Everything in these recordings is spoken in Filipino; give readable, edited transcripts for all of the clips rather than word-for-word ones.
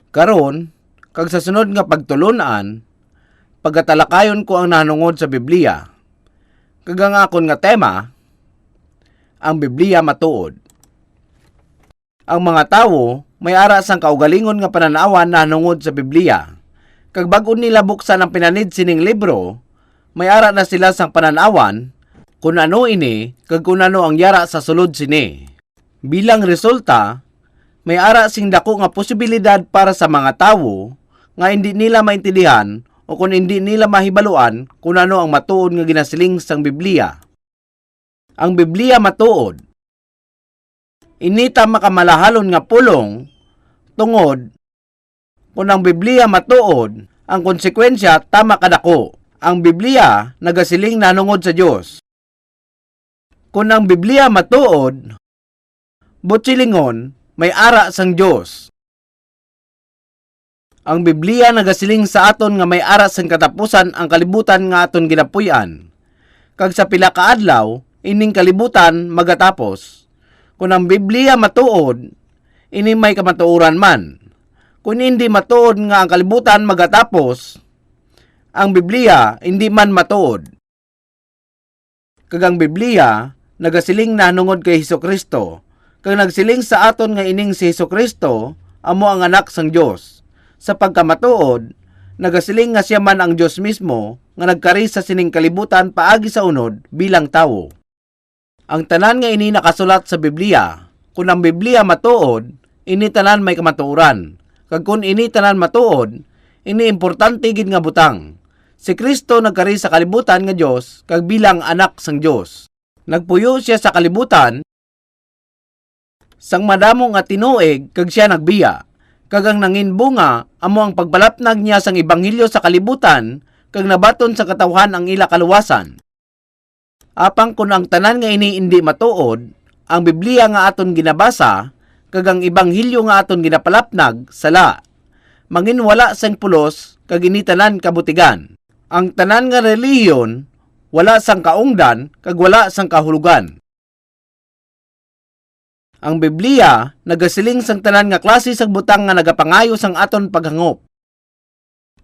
Karon, kag sa sunod nga pagtulunan, pagatalakayon ko ang nahanungod sa Biblia. Kag ang akon nga tema, ang Biblia matuod. Ang mga tawo may ara sang kaugalingon nga pananawan nahanungod sa Biblia. Kag bag-o nila buksan ang pinanid sining libro, may ara na sila sang pananawan kung ano ini kag kung ano ang yara sa sulod sini. Bilang resulta, may ara sing dako nga posibilidad para sa mga tawo nga hindi nila maintindihan o kung hindi nila mahibaluan kung ano ang matuod nga ginasiling sang Biblia. Ang Biblia matuod. Inita makamalahalon nga pulong tungod kung ang Biblia matuod, ang konsekwensya tama kadako. Ang Biblia nagasiling nanungod sa Dios. Kung ang Biblia matuod, butsilingon may ara sang Dios. Ang Biblia nagasiling sa aton nga may ara sang katapusan ang kalibutan nga aton ginapuy-an. Kag sa pila ka adlaw, ining kalibutan magatapos. Kung ang Biblia matuod, ini may kamatuoran man. Kung hindi matuod nga ang kalibutan magatapos, ang Biblia hindi man matuod. Kag ang Biblia nagasiling nanungod kay Hesukristo. Kag nagsiling sa aton nga ining si Hesukristo amo ang anak sang Dios. Sa pagkamatuod, nagasiling nga siya man ang Dios mismo nga nagkari sa sining kalibutan paagi sa unod bilang tawo. Ang tanan nga ini nakasulat sa Biblia. Kung ang Biblia matuod, ini tanan may kamatuoran. Kag kung ini tanan matuod, ini importante gid nga butang. Si Kristo nagkari sa kalibutan nga Dios kag bilang anak sang Dios. Nagpuyo siya sa kalibutan sang madamo nga tinuig kag siya nagbiya. Kag ang nanginbunga amo ang pagbalapnag niya sang ebanghelyo sa kalibutan kag nabaton sa katawhan ang ila kaluwasan. Apang kun ang tanan nga ini hindi matuod, ang Biblia nga aton ginabasa kag ang ebanghelyo nga aton ginapalapnag sala. Mangin wala sang pulos kag ini tanan kabutigan. Ang tanan nga relihiyon wala sang kaungdan kag wala sang kahulugan. Ang Biblia nagasiling sang tanan nga klase sang butang nga nagapangayo sang aton paghangop.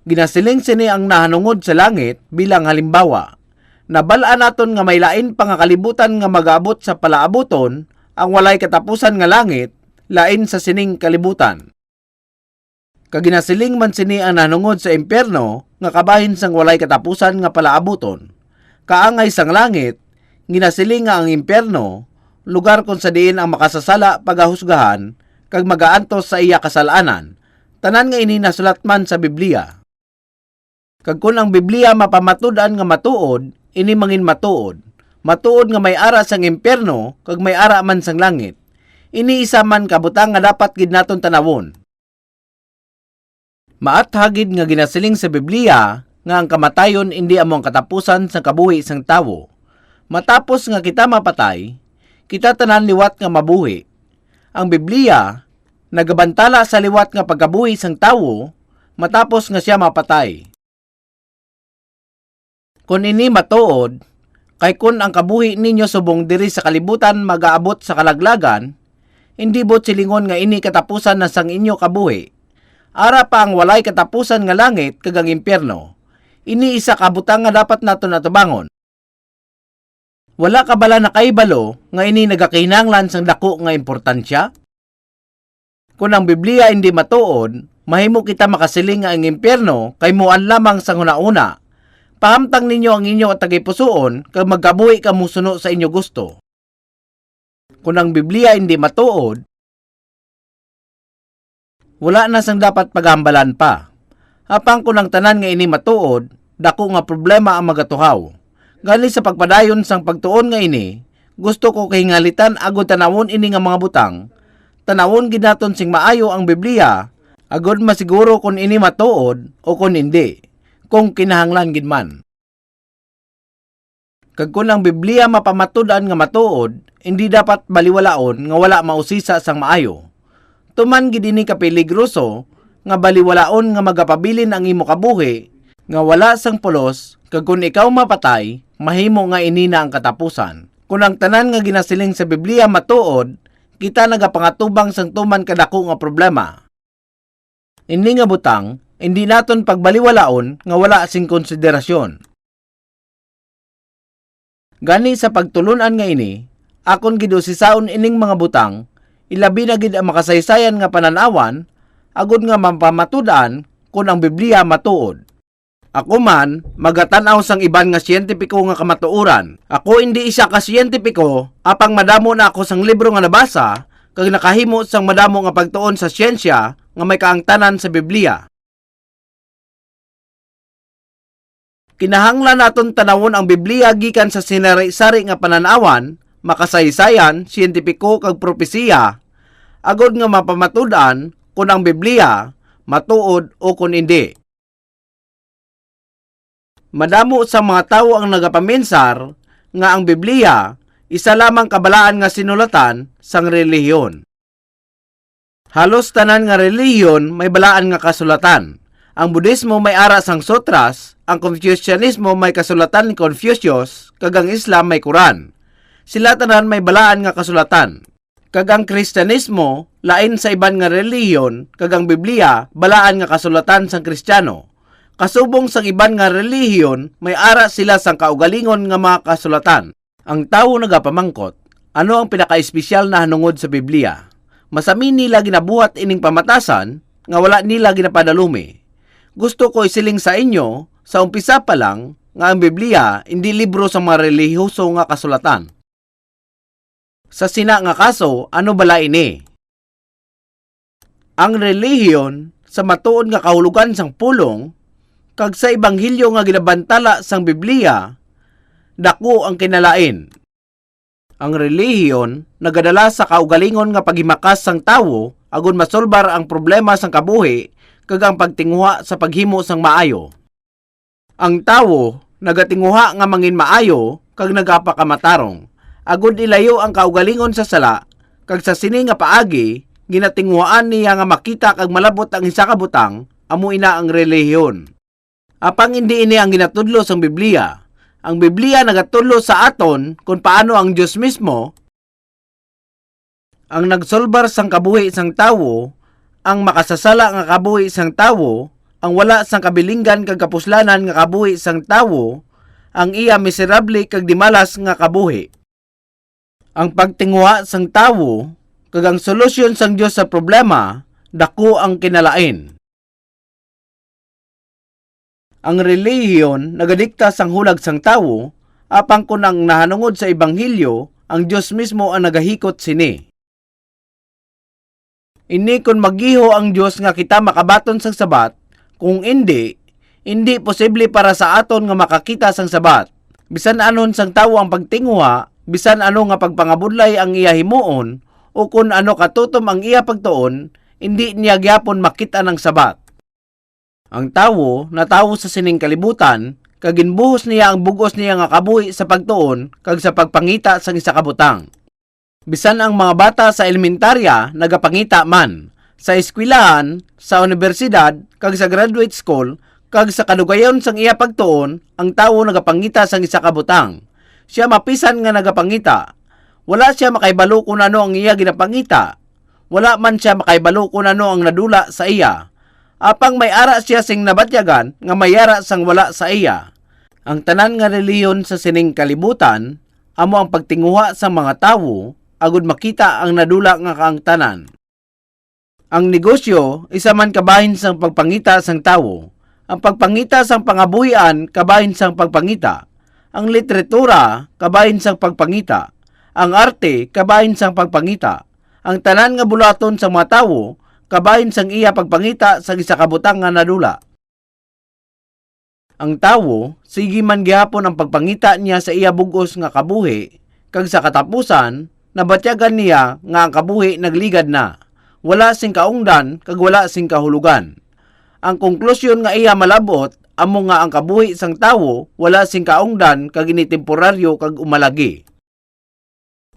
Ginasiling sini ang nahanungod sa langit bilang halimbawa. Nabal-an naton nga may lain pa nga kalibutan nga mag-aabot sa palaaboton ang walay katapusan nga langit lain sa sining kalibutan. Kaginasiling man sini ang nahanungod sa impyerno nga kabahin sang walay katapusan nga palaaboton. Kaangay sang langit, ginasiling nga ang impyerno lugar kung sa diin ang makasasala pagahusgahan kag magaantos sa iya kasalanan. Tanan nga ini nasulat man sa Biblia. Kag kun ang Biblia mapamatud-an nga matuod, ini mangin matuod. Matuod nga may ara sang impyerno kag may ara man sang langit. Ini isa man kabutang nga dapat gid naton tanawon. Maathagid nga ginasiling sa Biblia nga ang kamatayon hindi amo ang katapusan sa kabuhi sang tawo. Matapos nga kita mapatay, kita tanan liwat nga mabuhi. Ang Biblia nagabantala sa liwat nga pagkabuhi sang tawo matapos nga siya mapatay. Kung ini matuod, kay kun ang kabuhi ninyo subong diri sa kalibutan magaabot sa kalaglagan, hindi bot silingon nga ini katapusan na sang inyo kabuhi. Ara pa ang walay katapusan nga langit kag ang impyerno. Ini isa kabutang nga dapat naton natubangon. Wala ka bala na kaibalo nga ini nagakinahanglan sang dako nga importansya? Kung ang Biblia hindi matuod, mahimo kita makasiling nga ang impyerno kay muan lamang sang una-una. Pahamtang ninyo ang inyo at tagipusoon kag magkabuhi ka musuno sa inyo gusto. Kung ang Biblia hindi matuod, wala na sang dapat paghambalan pa. Apang kung ang tanan nga ini matuod, dako nga problema ang magatuhaw. Gani sa pagpadayon sang pagtuon nga ini, gusto ko kahingalitan agud tanawon ini nga mga butang. Tanawon gid naton sing maayo ang Biblia, agud masiguro kung ini matuod o kung hindi, kung kinahanglan gid man. Kag kung ang Biblia mapamatud-an nga matuod, hindi dapat baliwalaon nga wala mausisa sang maayo. Tuman gid ini kapiligroso nga baliwalaon nga magapabilin ang imo kabuhi nga wala sang pulos, kag kung ikaw mapatay, mahimo nga ini na ang katapusan. Kung ang tanan nga ginasiling sa Biblia matuod, kita nagapangatubang sang tuman kadako nga problema. Ini nga butang, hindi naton pagbaliwalaon nga wala sing konsiderasyon. Gani sa pagtulunan nga ini, akon gidusisaon ining mga butang, ilabi na gid ang makasaysayan nga pananawan, agud nga mampamatud-an kung ang Biblia matuod. Ako man, magatanaw sang iban nga siyentipiko nga kamatuoran. Ako hindi isa ka siyentipiko, apang madamo na ako sang libro nga nabasa, kag nakahimo sang madamo nga pagtuon sa siyensya nga may kaangtanan sa Biblia. Kinahanglan naton tanawon ang Biblia gikan sa sinari-sari nga pananawan, makasaysayan, siyentipiko kag propesiya, agod nga mapamatud-an kung ang Biblia matuod o kung hindi. Madamo sa mga tawo ang nagapaminsar nga ang Biblia isa lamang kabalaan nga sinulatan sang relihiyon. Halos tanan nga relihiyon may balaan nga kasulatan. Ang Budismo may ara sang sutras, ang Confucianismo may kasulatan ni Confucius, kag ang Islam may Quran. Sila tanan may balaan nga kasulatan. Kag ang Kristyanismo lain sa iban nga relihiyon, kag ang Biblia balaan nga kasulatan sang Kristiyano. Kasubong sang iban nga relihiyon, may ara sila sang kaugalingon nga mga kasulatan. Ang tawo nagapamangkot, ano ang pinaka-espesyal na hanungod sa Biblia? Masami nila ginabuhat ining pamatasan, nga wala nila ginapadalumi. Gusto ko isiling sa inyo, sa umpisa pa lang, nga ang Biblia hindi libro sa mga relihiyoso nga kasulatan. Sa sina nga kaso, ano bala ini? Ang relihiyon, sa matuod nga kahulugan sang pulong, kag sa Ebanghelyo nga ginabantala sang Biblia, dako ang kinalain. Ang relihiyon nagadala sa kaugalingon nga paghimakas sang tawo agon masolbar ang problema sang kabuhi kag ang pagtinguha sa paghimo sang maayo. Ang tawo nagatinguha nga mangin maayo kag nagapakamatarong. Agod ilayo ang kaugalingon sa sala kag sa sini nga paagi ginatinguhaan niya nga makita kag malabot ang isa ka butang, amo ina ang relihiyon. Apang hindi ini ang ginatudlo sang Biblia. Ang Biblia nagatudlo sa aton kung paano ang Diyos mismo ang nagsolbar sang kabuhi sang tawo, ang makasasala nga kabuhi sang tawo, ang wala sang kabilinggan kag kapuslanan nga kabuhi sang tawo, ang iya miserable kag dimalas nga kabuhi. Ang pagtinguha sang tawo kag ang solusyon sang Dios sa problema, dako ang kinalain. Ang relihiyon nagadikta sang hulag sang tawo, apang kun ang nahanungod sa Ebanghelyo, ang Dios mismo ang nagahikot sini. Ini kun magiho ang Dios nga kita makabaton sang sabat, kung hindi posible para sa aton nga makakita sang sabat. Bisan anon sang tawo ang pagtinguha, bisan ano nga pagpangabudlay ang iya himuon, o kun ano katutom ang iya pagtuon, hindi niya gyapon makita ng sabat. Ang tawo natawo sa sining kalibutan, kag ginbuhos niya ang bugos niya nga kabuhi sa pagtuon kag sa pagpangita sang isa ka butang. Bisan ang mga bata sa elementarya nagapangita man, sa eskwelahan, sa universidad, kag sa graduate school, kag sa kadugayon sang iya pagtuon, ang tawo nagapangita sang isa ka butang. Siya mapisan nga nagapangita. Wala siya makaibalo kung ano ang iya ginapangita. Wala man siya makaibalo kung ano ang nadula sa iya. Apang may ara siya sing nabatyagan nga mayara sang wala sa iya. Ang tanan nga reliyon sa sining kalibutan amo ang pagtinguha sa mga tawo agud makita ang nadula nga kaangtanan. Ang negosyo isa man kabahin sang pagpangita sang tawo. Ang pagpangita sang pangabuhian kabahin sang pagpangita. Ang literatura kabahin sang pagpangita. Ang arte kabahin sang pagpangita. Ang tanan nga bulaton sa mga tawo kabahin sang iya pagpangita sa isa ka butang nga nadula. Ang tawo, sige man gihapon ang pagpangita niya sa iya bugos nga kabuhi, kag sa katapusan, nabatyagan niya nga ang kabuhi nagligad na. Wala sing kaungdan, kag wala sing kahulugan. Ang konklusyon nga iya malabot, amo nga ang kabuhi sang tawo, wala sing kaungdan, kag ini temporaryo kag umalagi.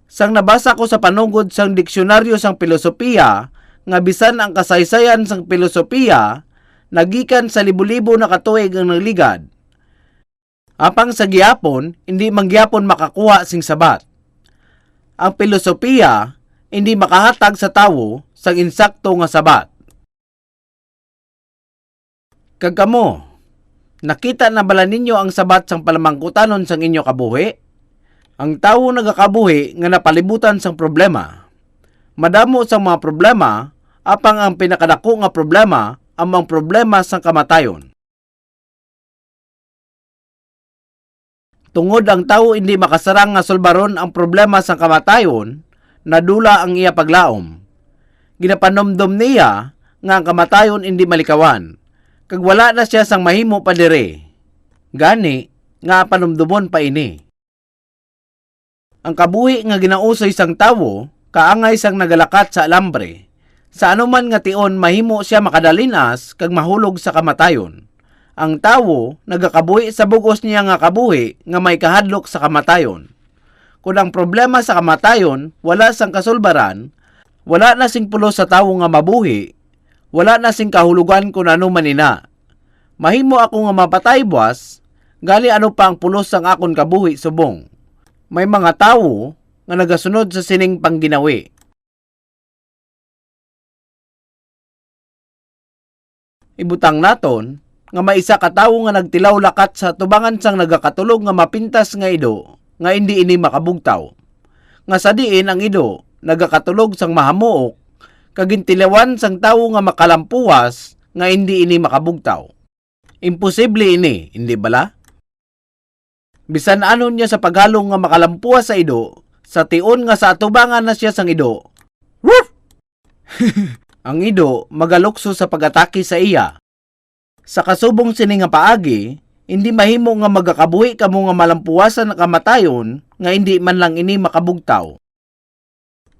Sang nabasa ko sa panugod sang diksyonaryo sang filosofiya, nga bisan ang kasaysayan sang filosofiya nagikan sa libo-libo na katuig ang nagligad. Apang sa gihapon, hindi manggihapon makakuha sing sabat. Ang filosofiya hindi makahatag sa tawo sang insakto nga sabat. Kag kamo, nakita na bala ninyo ang sabat sang palamangkutanon sang inyo kabuhi? Ang tawo nagakabuhi nga napalibutan sang problema. Madamo sang mga problema, apang ang pinakadako nga problema amang problema sang kamatayon. Tungod ang tawo hindi makasarang nga solbaron ang problema sang kamatayon, nadula ang iya paglaom. Ginapanomdom niya nga ang kamatayon hindi malikawan, kag wala na siya sang mahimo pa dire. Gani nga panomdomon pa ini. Ang kabuhi nga ginausoy sang tawo, kaangay sang nagalakat sa alambre. Sa anuman nga tion mahimo siya makadalinas kag mahulog sa kamatayon. Ang tawo nagakabuhi sa bugos niya nga kabuhi nga may kahadlok sa kamatayon. Kung ang problema sa kamatayon wala sang kasulbaran, wala na sing pulos sa tawo nga mabuhi, wala na sing kahulugan kung ano man ina. Mahimo ako nga mapatay buwas, gali ano pa ang pulos sang akon kabuhi subong. May mga tawo nga nagasunod sa sining pangginawi. Ibutang naton nga may isa ka tawo nga nagtilaw lakat sa tubangan sang nagakatulog nga mapintas nga ido nga hindi ini makabugtaw. Nga sa diin ang ido nagakatulog sang mahamuok kagintilawan sang tawo nga makalampuwas nga hindi ini makabugtaw. Imposible ini, hindi bala? Bisan anon niya sa paghalong nga makalampuwas sa ido, sa tion nga sa atubangan na siya sang ido. Woof! Ang ido magalukso sa pagatake sa iya. Sa kasubong sini nga paagi, hindi mahimo nga magakabuhi kamo nga malampuwasan na kamatayon nga hindi man lang ini makabugtaw.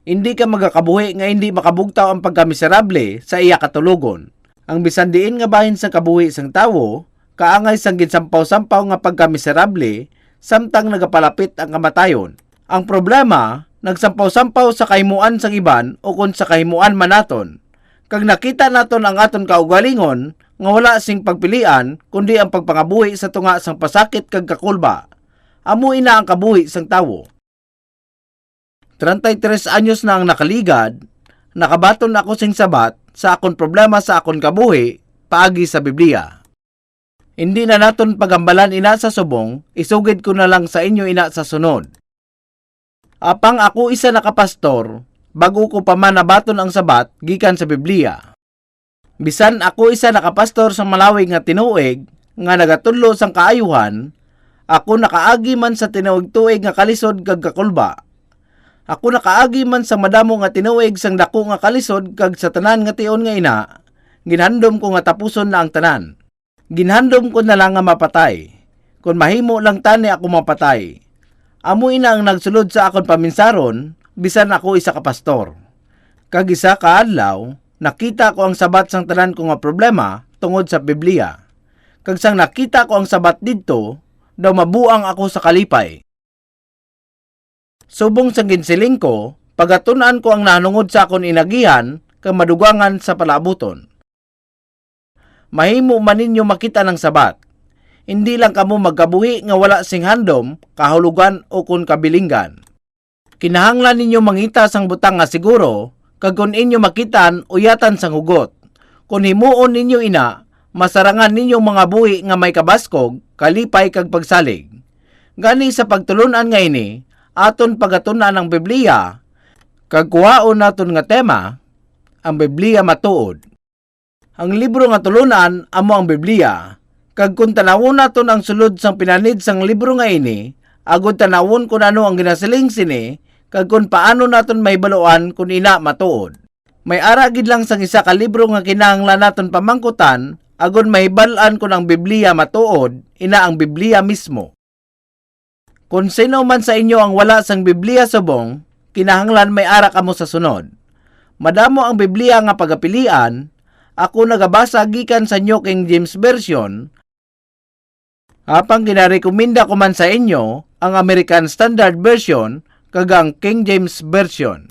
Hindi ka magakabuhi nga hindi makabugtaw ang pagkamiserable sa iya katulugon. Ang bisan diin nga bahin sa kabuhi sang tawo, kaangay sang ginsampaw-sampaw nga pagkamiserable, samtang nagapalapit ang kamatayon. Ang problema, nagsampaw-sampaw sa kahimuan sang iban o kung sa kahimuan man naton. Kag nakita naton ang aton kaugalingon, nga wala sing pagpilian, kundi ang pagpangabuhi sa tunga sang pasakit kag kakulba. Amo ina ang kabuhi sang tawo. 33 anyos na ang nakaligad, nakabaton ako sing sabat sa akon problema sa akon kabuhi, paagi sa Biblia. Hindi na naton pagambalan ina sa subong, isugid ko na lang sa inyo ina sa sunod. Apang ako isa nakapastor, bago ko pa man nabaton ang sabat, gikan sa Biblia. Bisan ako isa nakapastor sa malawig nga tinuig, nga nagatudlo sang kaayuhan, ako nakaagi man sa tinuig-tuig nga kalisod kag kakulba. Ako nakaagi man sa madamo nga tinuig sang dako nga kalisod kag sa tanan nga tion nga ina, ginhandom ko nga tapuson na ang tanan. Ginhandom ko na lang nga mapatay. Kung mahimo lang tani ako mapatay. Amo ina ang nagsulod sa akon paminsaron, bisan ako isa ka pastor. Kag isa ka adlaw, nakita ko ang sabat sang tanan ko nga problema tungod sa Biblia. Kag sang nakita ko ang sabat didto, daw mabuang ako sa kalipay. Subong sang ginsiling ko, pagatun-an ko ang nanungod sa akon inagihan, kag madugangan sa palabuton. Mahimo man ninyo makita ng sabat. Hindi lang kamo magkabuhi nga wala sing handom, kahulugan o kun kabilinggan. Kinahanglan ninyo mangita sang butang nga siguro, kag kun inyo makitan uyatan sang hugot. Kung himuon ninyo ina, masarangan ninyo mga buhi nga may kabaskog, kalipay kag pagsalig. Gani sa pagtulunan nga ini, aton pagatunan ang Biblia, kag kuhaon naton nga tema, ang Biblia matuod. Ang libro nga tulunan amo ang Biblia, kag kung tanawon naton ang sulod sang pinanid sang libro nga ini, agud tanawon kung ano ang ginasiling sini, kag kung paano naton mahibaluan kung ina matuod. May ara gid lang sang isa ka libro nga kinahanglan naton pamangkutan, agud mahibal-an kung ang Biblia matuod, ina ang Biblia mismo. Kung sino man sa inyo ang wala sang Biblia subong, kinahanglan may ara kamo sa sunod. Madamo ang Biblia nga pagapilian, ako nagabasa gikan sa New King James Version, apang ginarekomenda ko man sa inyo ang American Standard Version kag ang King James Version.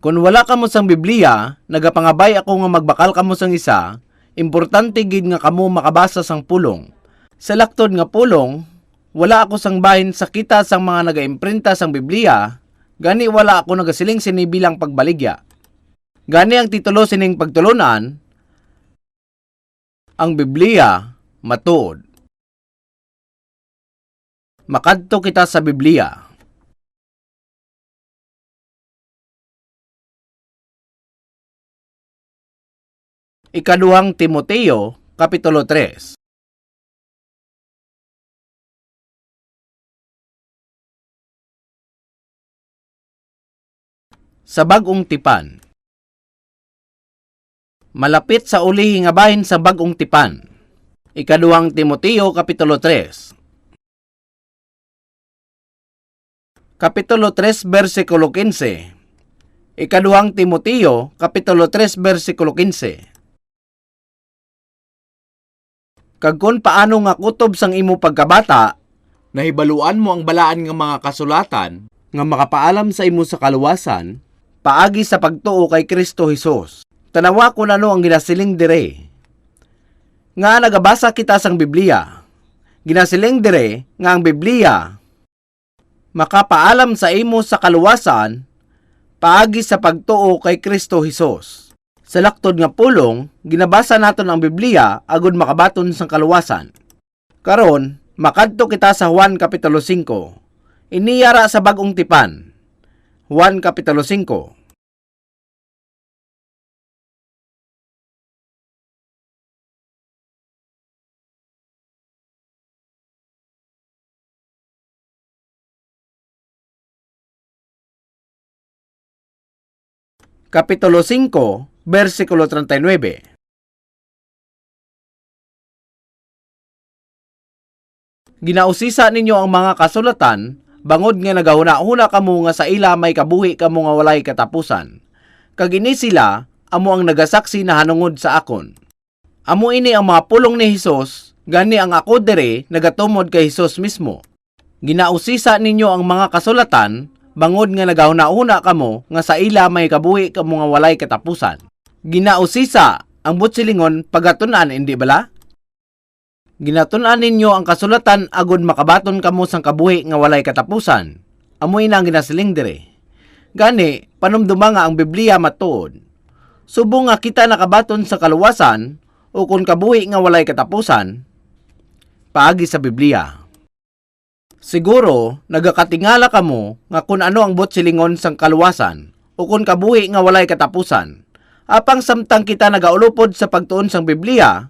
Kung wala kamo sang Biblia, nagapangabay ako nga magbakal kamo sang isa, importante gid nga kamo makabasa sang pulong. Sa laktod nga pulong, wala ako sang bahin sa kita sang mga nagaimprenta sang Biblia, gani wala ako nagasiling sini bilang pagbaligya. Gani ang titulo sining pagtulunan, Ang Biblia matuod. Makadto kita sa Biblia. Ikaduhang Timoteo, Kapitulo 3. Sa bag-ong tipan. Malapit sa ulihi nga bahin sa bag-ong tipan. Ikaduhang Timoteo, Kapitulo 3. Kapitulo 3, versikulo 15. Ikaduhang Timoteo, Kapitulo 3, versikulo 15. Kag kun paano nga kutob sang imo pagkabata, nahibaluan mo ang balaan nga mga kasulatan, nga makapaalam sa imo sa kaluwasan, paagi sa pagtuo kay Kristo Hesus. Tanawa ko ano ang ginasiling dire. Nga nagabasa kita sang Biblia. Ginasiling dire nga ang Biblia makapaalam sa imo sa kaluwasan, paagi sa pagtuo kay Kristo Hesus. Sa laktod nga pulong, ginabasa naton ang Biblia agud makabaton sang kaluwasan. Karon, makadto kita sa Juan Kapitulo 5. Iniyara sa bag-ong tipan. Juan Kapitulo 5. Kapitulo 5, versikulo 39. Ginausisa ninyo ang mga kasulatan, bangod nga nagahuna-huna kamo nga sa ila may kabuhi kamo nga walay katapusan. Kag ini sila, amo ang nagasaksi na hanungod sa akon. Amo ini ang mga pulong ni Hesus, gani ang ako dire nagatumod kay Hesus mismo. Ginausisa ninyo ang mga kasulatan, bangod nga nagahuna-huna kamo nga sa ila may kabuhi kamo nga walay katapusan. Ginausisa ang butsilingon pagatunan, hindi bala? Ginatunan ninyo ang kasulatan agud makabaton kamo sang kabuhi nga walay katapusan. Amoy na ang ginasiling dire. Gani, panumduma nga ang Biblia matuod. Subong nga kita nakabaton sa kaluwasan o kung kabuhi nga walay katapusan, paagi sa Biblia. Siguro, nagakatingala kamo nga kung ano ang butsilingon sang kaluwasan o kung kabuhi nga walay katapusan. Apang samtang kita nagaulupod sa pagtuon sang Biblia,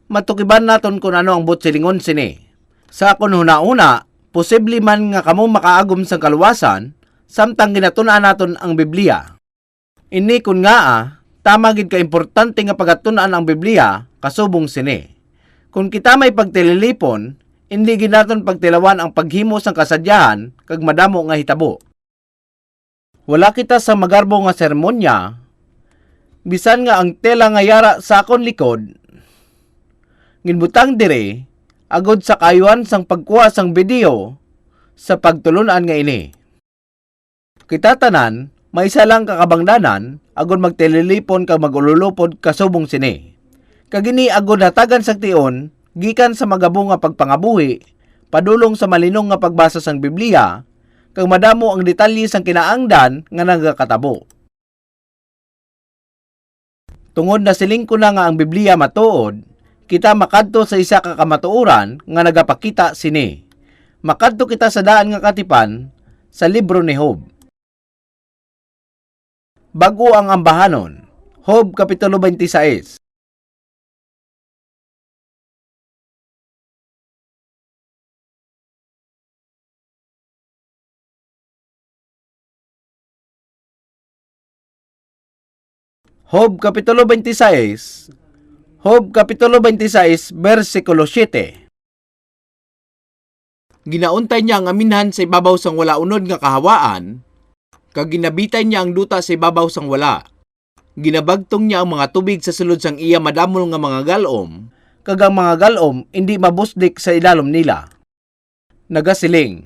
matukiban naton kung ano ang butsilingon sini. Sa akon huna-una, posible man nga kamo makaagom sang kaluwasan, samtang ginatunan naton ang Biblia. Ini kun nga tama gid ka importante nga pagatunan ang Biblia kasubong sini. Kung kita may pagtililipon, hindi ginaton pagtilawan ang paghimo sang kasadyahan kag madamo nga hitabo. Wala kita sa magarbo nga sermonya, bisan nga ang tela nga yara sa akon likod, ginbutang dire, agod sa kayuan sang pagkuha sang video sa pagtulunan nga ini. Kita tanan, may isa lang kakabangdanan, agod magtililipon kag magululupod kasubong sini. Kagini agod hatagan sang tion, gikan sa magabo nga pagpangabuhi, padulong sa malinong nga pagbasa sang Biblia, kag madamo ang detalye sang kinaangdan nga nagakatabo. Tungod na siling ko na nga ang Biblia matuod, kita makadto sa isa ka kamatuoran nga nagapakita sini. Makadto kita sa daan nga katipan sa libro ni Job. Bago ang ambahanon. Job Kapitulo 26. Job Kapitulo 26, Job Kapitulo 26, versikulo 7. Ginauntay niya ang aminhan sa ibabaw sang wala unod nga kahawaan, kag ginabitay niya ang duta sa ibabaw sang wala. Ginabagtong niya ang mga tubig sa sulod sang iya madamol nga mga galom, kag ang mga galom hindi mabusdik sa ilalom nila. Nagasiling.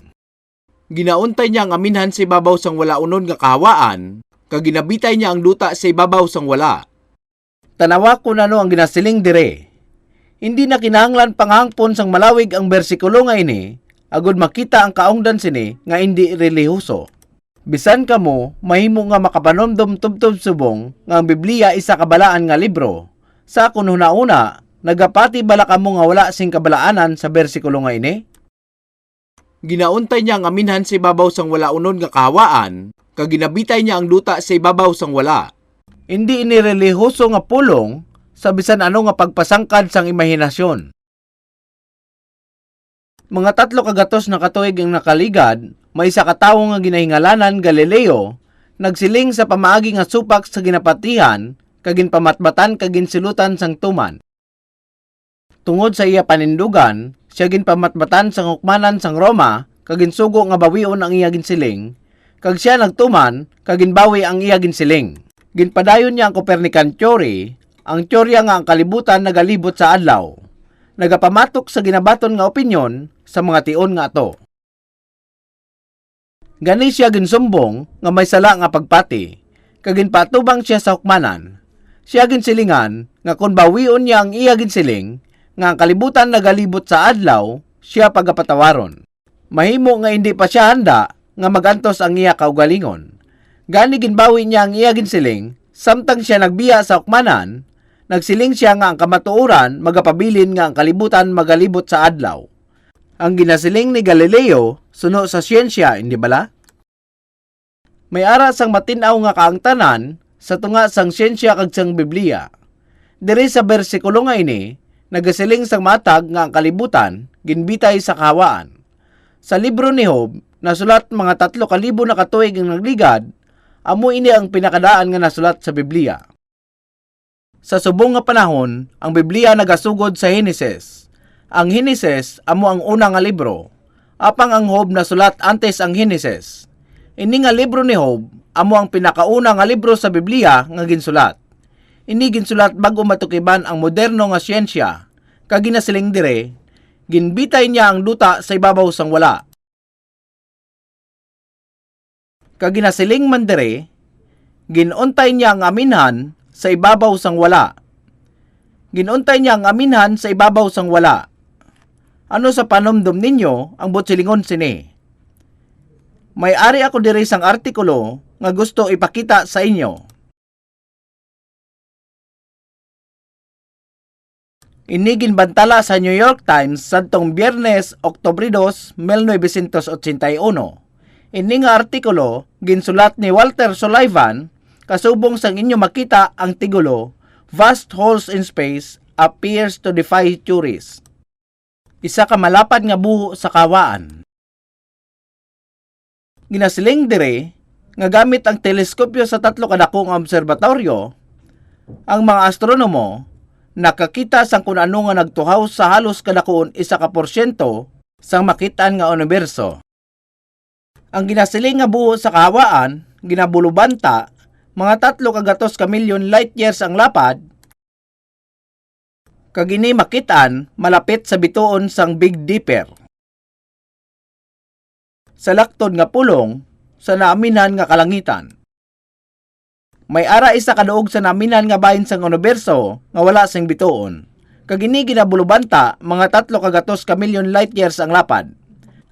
Ginauntay niya ang aminhan sa ibabaw sang wala unod nga kahawaan, kag ginabitay niya ang duta sa ibabaw sang wala. Tanawa ko na no ang ginasiling dire. Hindi na kinahanglan panghangpon sang malawig ang bersikulo nga ini, agud makita ang kaungdan sini nga hindi relihiyoso. Bisan kamo, mahimo nga makapanomdom tubtob subong nga ang Biblia isa kabalaan nga libro. Sa akon huna-una, Nagapati bala kamo nga wala sing kabalaanan sa bersikulo nga ini? Ginauntay niya ang aminhan sa ibabaw sang wala unod nga kahawaan, kag ginabitay niya ang duta sa ibabaw sang wala. Hindi ini relihiyoso nga pulong sa bisan ano nga pagpasangkad sang imahinasyon. Mga 300 na katuig ang nakaligad, may isa ka tawo nga ginahingalanan Galileo, nagsiling sa pamaagi nga supak sa ginapatihan, kagin pamatbatan kagin silutan sang tuman. Tungod sa iya panindugan, siya ginpamatbatan sang hukmanan sang Roma, kagin sugo nga bawion ang iya ginsiling, kag siya nagtuman, kagin bawi ang iya ginsiling. Ginpadayon niya ang Copernican theory, ang teorya nga ang kalibutan nagalibot sa adlaw. Nagapamatok sa ginabaton nga opinyon sa mga tion nga ato. Gani siya ginsumbong nga may sala nga pagpati, kagin patubang siya sa hukmanan. Siya ginsilingan nga kung bawion niya ang iya ginsiling, nga ang kalibutan nagalibot sa adlaw, siya pagapatawaron. Mahimo nga hindi pa siya handa nga magantos ang iya kaugalingon. Gani ginbawi niya ang iya ginsiling, samtang siya nagbiya sa hukmanan, nagsiling siya nga ang kamatuoran magapabilin nga ang kalibutan magalibot sa adlaw. Ang ginasiling ni Galileo suno sa siyensya, hindi bala? May ara sang matinaw nga kaangtanan sa tunga sang siyensya kag sang Biblia. Diri sa bersikulo nga ini, nagasiling sang matag nga ang kalibutan ginbitay sa kahawaan. Sa libro ni Job, nasulat mga 3,000 na katuig ang nagligad, amo ini ang pinakadaan nga nasulat sa Biblia. Sa subong nga panahon, ang Biblia nagasugod sa Henesis. Ang Henesis amo ang una nga libro, apang ang Job nasulat antes ang Henesis. Ini nga libro ni Job amo ang pinakauna nga libro sa Biblia nga ginsulat. Ini ginsulat bago matukiban ang moderno nga siyensya, kag ginasiling dire, ginbitay niya ang duta sa ibabaw sang wala. Kag ginasiling man dire, ginuntay niya ang aminhan sa ibabaw sang wala. Ginuntay niya ang aminhan sa ibabaw sang wala. Ano sa panumdum ninyo ang butsilingon sini? May ari ako diri sang artikulo nga gusto ipakita sa inyo. Ini ginbantala sa New York Times sadtong Biyernes, Oktubre 2, 1981. Ini nga artikulo ginsulat ni Walter Sullivan kasubong sang inyo makita ang tigulo, Vast Holes in Space Appears to Defy Theories. Isa ka malapad nga buho sa kawaan. Ginasiling dire nga gamit ang teleskopyo sa 3 kadakong obserbatoryo, ang mga astronomo nakakita sang kung ano nga nagtuhaw sa halos kadakon 1% sang makitaan nga universo. Ang ginasiling nga buho sa kahawaan, ginabulubanta, mga 300 milyon light years ang lapad, kagini makitaan malapit sa bituon sang Big Dipper. Sa laktod nga pulong sa naaminhan nga kalangitan. May ara isa kaduog sa naaminhan nga bahin sang universo nga wala sing bituon. Kagini ginabulubanta mga 300 milyon light years ang lapad.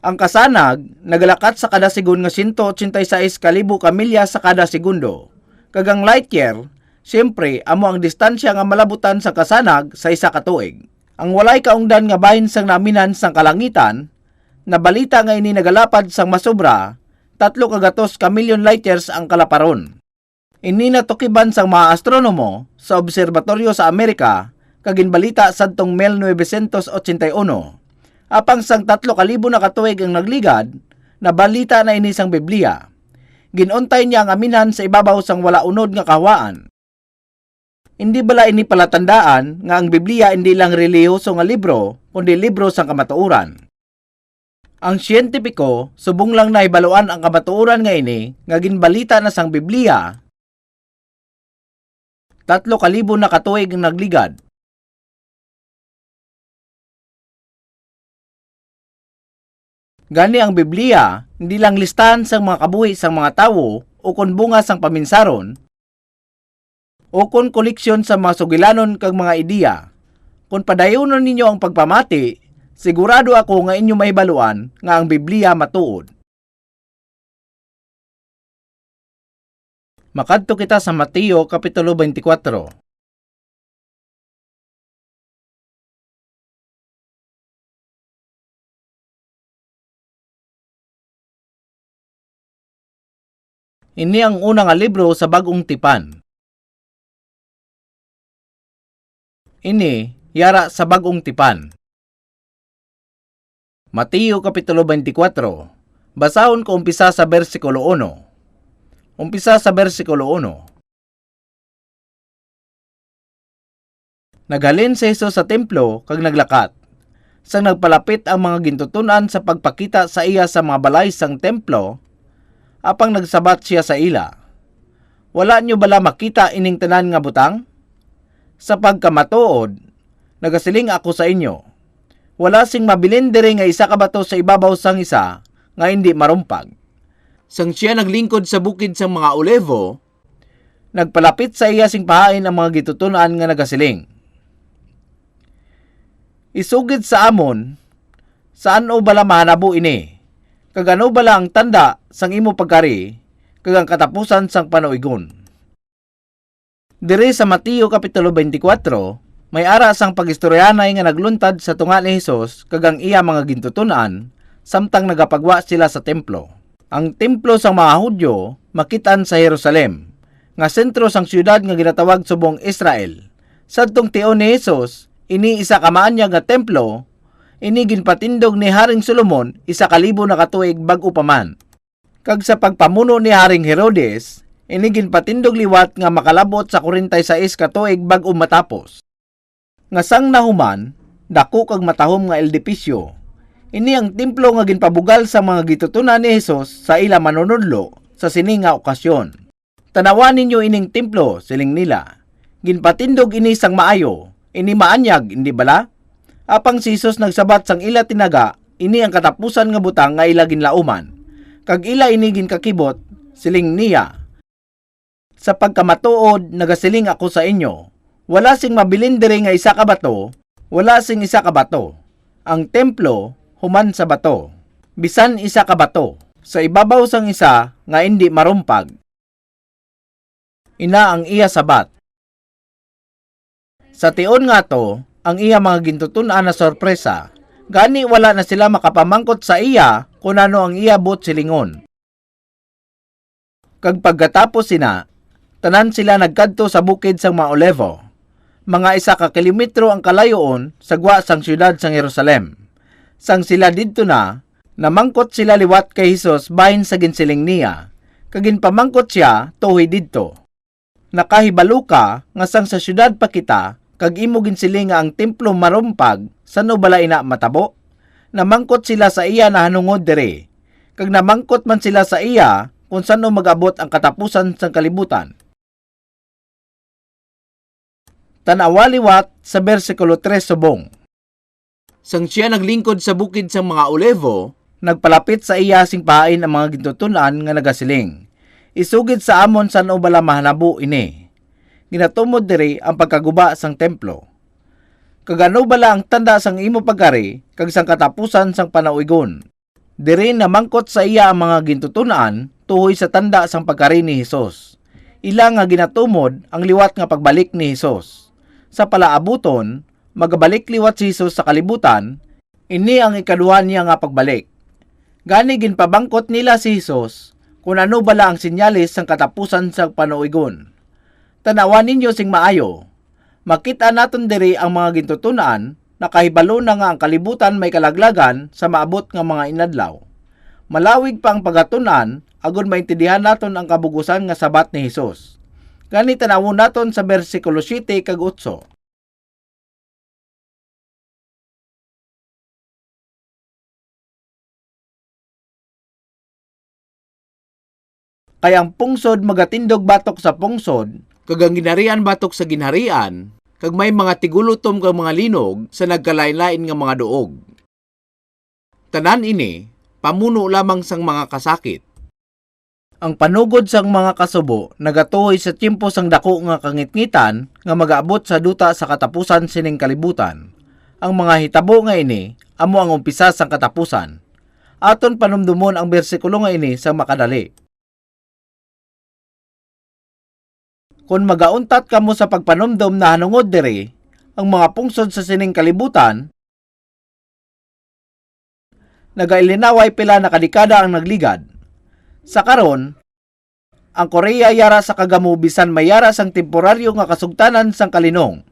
Ang kasanag nagalakat sa kada segundo nga 186,000 kamilya sa kada segundo. Kagang light year, siyempre, amo ang distansya nga malabutan sa kasanag sa isa ka tuig. Ang walay kaungdan nga bahin sang naminan sang kalangitan, na balita nga ini nagalapad sang masobra, 300 milyon light years ang kalaparon. Ini natukiban sang mga astronomo sa obserbatoryo sa Amerika, kaginbalita sadtong 1981. Apang sang 3,000 na katuig ang nagligad, na balita na ini sang Biblia. Ginuntay niya ang aminhan sa ibabaw sang wala unod nga kahawaan. Hindi bala ini palatandaan nga ang Biblia hindi lang relihiyoso nga libro, kundi libro sang kamatuoran. Ang siyentipiko subong lang nahibaluan ang kamatuoran nga ini nga ginbalita na sang Biblia. 3,000 na katuig ang nagligad. Gani ang Biblia, hindi lang listahan sang mga kabuhi sang mga tawo o kon bunga sang paminsaron o kon koleksyon sa mga sugilanon kag mga ideya. Kung padayonon ninyo ang pagpamati, sigurado ako nga inyo mahibaluan nga ang Biblia matuod. Makadto kita sa Mateo Kapitulo 24. Ini ang unang nga libro sa Bagong Tipan. Ini yara sa Bagong Tipan. Mateo Kapitulo 24. Basahon ko umpisa sa bersikulo 1. Umpisa sa bersikulo 1. Naghalin si Jesus sa templo kag naglakat. Sang nagpalapit ang mga gintutunan sa pagpakita sa iya sa mga balay sang templo, apang nagsabat siya sa ila. Wala nyo bala makita ining tanan nga butang? Sa pagkamatuod, nagasiling ako sa inyo. Wala sing mabilin diri nga isa ka bato sa ibabaw sang isa nga hindi marumpag. Sang siya naglingkod sa bukid sang mga Olivo, nagpalapit sa iya sing pahain ang mga gitutunan nga nagasiling. Isugid sa amon, saan o bala mahanabo ini? Kagano bala ang tanda sang imo pagkari, kag ang katapusan sang panuigon. Diri sa Mateo Kapitulo 24, may ara sang pagistoryanay nga nagluntad sa tunga ni Jesus kag ang iya mga gintutunan, samtang nagapagwa sila sa templo. Ang templo sang mga Hudyo makitaan sa Jerusalem, nga sentro sang syudad nga ginatawag subong Israel. Sadtong tion ni Jesus, ini isa ka maanyag nga templo, ini ginpatindog ni Haring Solomon 1,000 na katuig bag-o pa man. Kag sa pagpamuno ni Haring Herodes, ini ginpatindog liwat nga makalabot sa 46 katuig bag-o matapos. Nga sang nahuman, dako kag matahom nga edipisyo. Ini ang templo nga ginpabugal sa mga gitutunan ni Jesus sa ila manunudlo sa sini nga okasyon. Tanawan ninyo ining templo, siling nila. Ginpatindog ini sang maayo. Ini maanyag, hindi bala? Apang si Jesus nagsabat sang ila tinaga, ini ang katapusan nga butang nga ila ginlauman. Kag ila ini ginkakibot, siling niya. Sa pagkamatuod, nagasiling ako sa inyo, wala sing mabilin diri nga isa ka bato, wala sing isa ka bato. Ang templo, human sa bato. Bisan isa ka bato, sa ibabaw sang isa nga hindi marumpag. Ina ang iya sabat. Sa tion nga to, ang iya mga gintutunan na sorpresa, gani wala na sila makapamangkot sa iya kung ano ang iya but silingon. Kag pagkatapos sina, tanan sila nagkadto sa bukid sang mga Olivo, mga 1 kilometro ang kalayoon sa gwa sang syudad sang Jerusalem. Sang sila didto na, namangkot sila liwat kay Jesus bahin sa ginsiling niya, kag ginpamangkot siya tuhoy didto. Nakahibalo ka nga sang sa syudad pa kita, kag imo ginsiling nga ang templo marumpag, sano bala ina matabo? Namangkot sila sa iya na hanungod diri, kag namangkot man sila sa iya kung sano magabot ang katapusan sang kalibutan. Tanawaliwat sa bersikulo 3 subong. Sang siya naglingkod sa bukid sang mga Olivo, nagpalapit sa iya sing pahain ang mga gintutunan nga nagasiling. Isugid sa amon sano bala mahanabo ini. Ginatumod diri ang pagkaguba sang templo. Kagano bala ang tanda sang imo pagkari kag sang katapusan sang panauigon. Diri namangkot sa iya ang mga gintutunan tuhoy sa tanda sang pagkari ni Hesus. Ila nga ginatumod ang liwat nga pagbalik ni Hesus. Sa palaabuton, magabalik liwat si Hesus sa kalibutan, ini ang ikaduha niya nga pagbalik. Gani ginpabangkot nila si Hesus kung ano bala ang sinyalis sang katapusan sang panauigon. Tanawan ninyo sing maayo. Makita naton diri ang mga gintutunan, nakahibalo na nga ang kalibutan may kalaglagan sa maabot nga mga inadlaw. Malawig pa ang pagatunan, agon maintindihan naton ang kabugusan nga sabat ni Hesus. Gani tanawon naton sa bersikulo 7 kag 8. Kay ang pungsod magatindog batok sa pungsod, kag ang ginharian batok sa ginharian, kag may mga tigulutom kag mga linog sa nagkalain-lain nga mga duog. Tanan ini, pamuno lamang sang mga kasakit. Ang panugod sang mga kasubo nagatuhoy sa tiempo sang dako nga kangitngitan nga magaabot sa duta sa katapusan sining kalibutan. Ang mga hitabo nga ini, amo ang umpisa sang katapusan. Aton panumdumon ang bersikulo nga ini sa makadali. Kung magauntat kamo sa pagpanumdum na hanungod diri, ang mga pungsod sa sining kalibutan, nagailinaway pila na kadekada ang nagligad. Sa karon, ang Korea yara sa kagamu bisan mayara sang temporaryo nga kasugtanan sang kalinong.